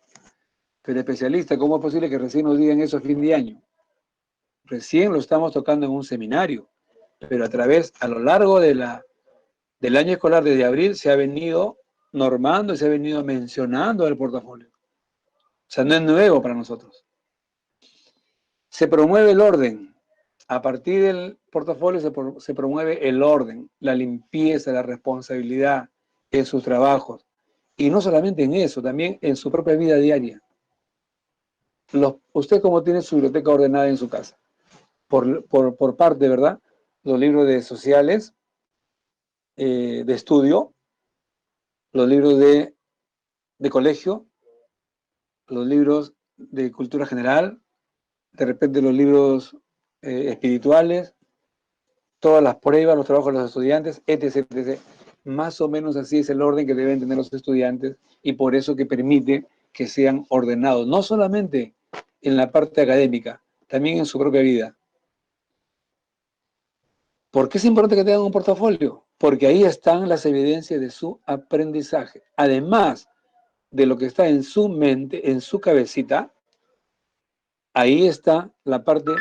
especialista, ¿cómo es posible que recién nos digan eso a fin de año? Recién lo estamos tocando en un seminario, pero a lo largo del año escolar desde abril se ha venido normando y se ha venido mencionando el portafolio. O sea, no es nuevo para nosotros. Se promueve el orden. A partir del portafolio se promueve el orden, la limpieza, la responsabilidad en sus trabajos. Y no solamente en eso, también en su propia vida diaria. Usted como tiene su biblioteca ordenada en su casa, por parte, ¿verdad? Los libros de sociales, de estudio, los libros de colegio, los libros de cultura general, de repente los libros espirituales, todas las pruebas, los trabajos de los estudiantes, etc., etc. Más o menos así es el orden que deben tener los estudiantes y por eso que permite que sean ordenados, no solamente en la parte académica, también en su propia vida. ¿Por qué es importante que tengan un portafolio? Porque ahí están las evidencias de su aprendizaje. Además de lo que está en su mente, en su cabecita, ahí está la parte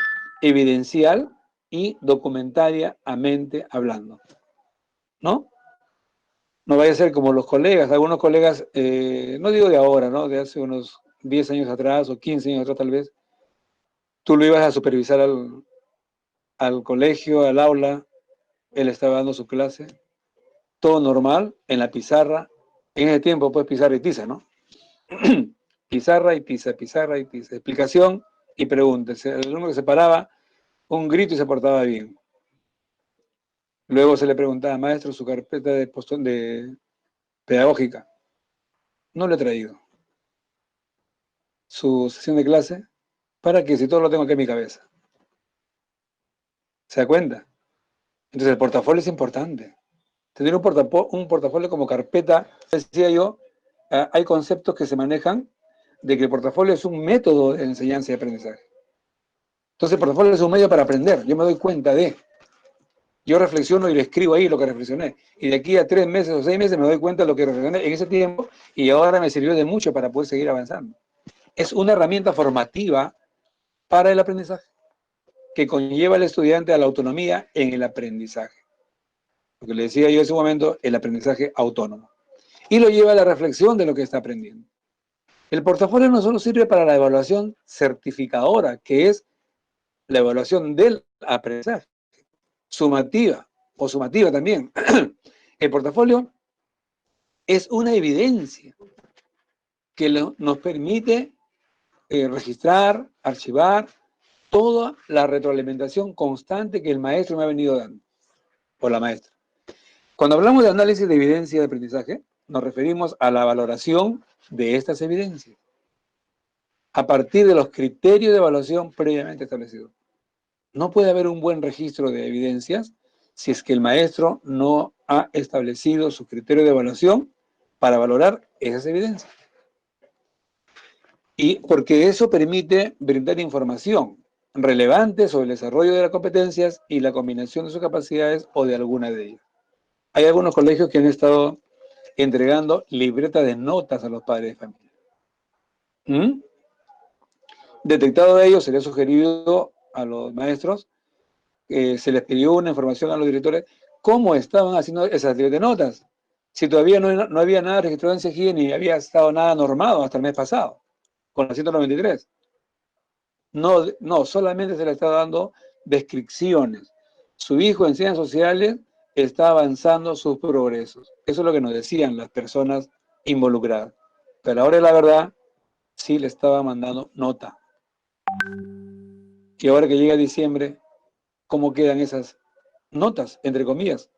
evidencial y documentaria a mente hablando, ¿no? No vaya a ser como los colegas, algunos colegas, no digo de ahora, ¿no? De hace unos 10 años atrás o 15 años atrás tal vez, tú lo ibas a supervisar al colegio, al aula, él estaba dando su clase, todo normal, en la pizarra. En ese tiempo, pues, pizarra y tiza, ¿no? Pizarra y tiza, pizarra y tiza. Explicación y preguntas. El alumno que se paraba, un grito y se portaba bien. Luego se le preguntaba, maestro, su carpeta de pedagógica. No le he traído. Su sesión de clase, ¿para qué? Si todo lo tengo aquí en mi cabeza. ¿Se da cuenta? Entonces el portafolio es importante. Tener un portafolio como carpeta, decía yo, hay conceptos que se manejan de que el portafolio es un método de enseñanza y aprendizaje. Entonces el portafolio es un medio para aprender. Yo me doy cuenta yo reflexiono y le escribo ahí lo que reflexioné. Y de aquí a 3 meses o 6 meses me doy cuenta de lo que reflexioné en ese tiempo y ahora me sirvió de mucho para poder seguir avanzando. Es una herramienta formativa para el aprendizaje que conlleva al estudiante a la autonomía en el aprendizaje. Lo que le decía yo en ese momento, el aprendizaje autónomo. Y lo lleva a la reflexión de lo que está aprendiendo. El portafolio no solo sirve para la evaluación certificadora, que es la evaluación del aprendizaje, sumativa o sumativa también. El portafolio es una evidencia que nos permite registrar, archivar toda la retroalimentación constante que el maestro me ha venido dando, o la maestra. Cuando hablamos de análisis de evidencia de aprendizaje, nos referimos a la valoración de estas evidencias a partir de los criterios de evaluación previamente establecidos. No puede haber un buen registro de evidencias si es que el maestro no ha establecido su criterio de evaluación para valorar esas evidencias. Y porque eso permite brindar información relevante sobre el desarrollo de las competencias y la combinación de sus capacidades o de alguna de ellas. Hay algunos colegios que han estado entregando libretas de notas a los padres de familia. Detectado de ello, se le ha sugerido a los maestros, se les pidió una información a los directores, cómo estaban haciendo esas libretas de notas. Si todavía no había nada registrado en CEGIE ni había estado nada normado hasta el mes pasado, con la 193. No, solamente se le está dando descripciones. Su hijo en ciencias sociales está avanzando sus progresos. Eso es lo que nos decían las personas involucradas. Pero ahora la verdad, sí le estaba mandando nota. Y ahora que llega diciembre, ¿cómo quedan esas notas, entre comillas,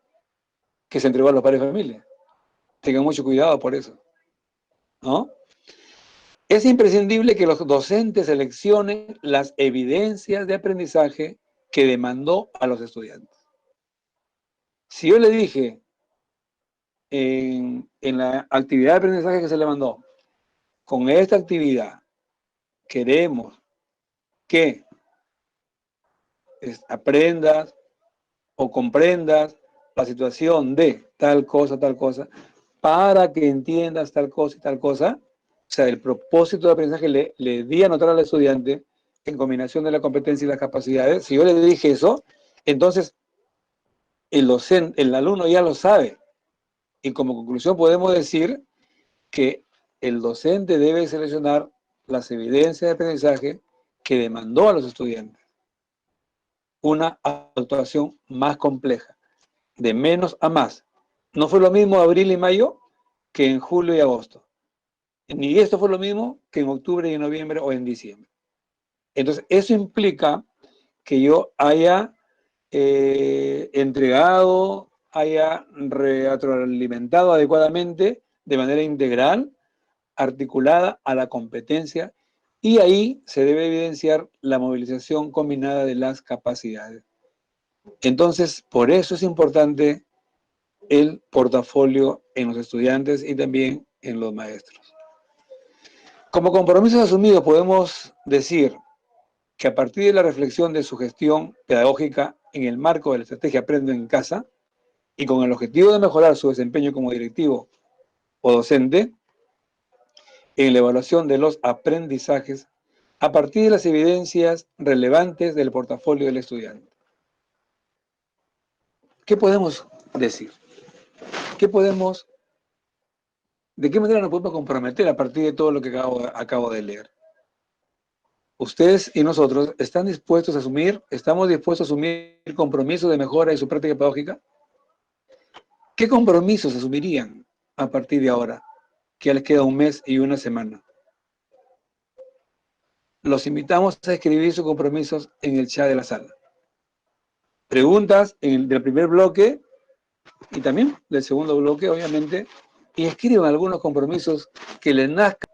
que se entregó a los padres de familia? Tengan mucho cuidado por eso, ¿no? Es imprescindible que los docentes seleccionen las evidencias de aprendizaje que demandó a los estudiantes. Si yo le dije en la actividad de aprendizaje que se le mandó, con esta actividad queremos que aprendas o comprendas la situación de tal cosa, para que entiendas tal cosa y tal cosa. O sea, el propósito de aprendizaje le di a notar al estudiante en combinación de la competencia y las capacidades. Si yo le dije eso, entonces el alumno ya lo sabe. Y como conclusión podemos decir que el docente debe seleccionar las evidencias de aprendizaje que demandó a los estudiantes. Una actuación más compleja, de menos a más. No fue lo mismo abril y mayo que en julio y agosto. Ni esto fue lo mismo que en octubre y en noviembre o en diciembre. Entonces, eso implica que yo haya entregado, haya retroalimentado adecuadamente, de manera integral, articulada a la competencia, y ahí se debe evidenciar la movilización combinada de las capacidades. Entonces, por eso es importante el portafolio en los estudiantes y también en los maestros. Como compromisos asumidos podemos decir que a partir de la reflexión de su gestión pedagógica en el marco de la estrategia Aprendo en Casa y con el objetivo de mejorar su desempeño como directivo o docente en la evaluación de los aprendizajes a partir de las evidencias relevantes del portafolio del estudiante. ¿Qué podemos decir? ¿Qué podemos ¿De qué manera nos podemos comprometer a partir de todo lo que acabo de leer? Ustedes y nosotros estamos dispuestos a asumir compromisos de mejora de su práctica pedagógica. ¿Qué compromisos asumirían a partir de ahora, que ya les queda un mes y una semana? Los invitamos a escribir sus compromisos en el chat de la sala. Preguntas del primer bloque y también del segundo bloque, obviamente, y escriban algunos compromisos que les nazcan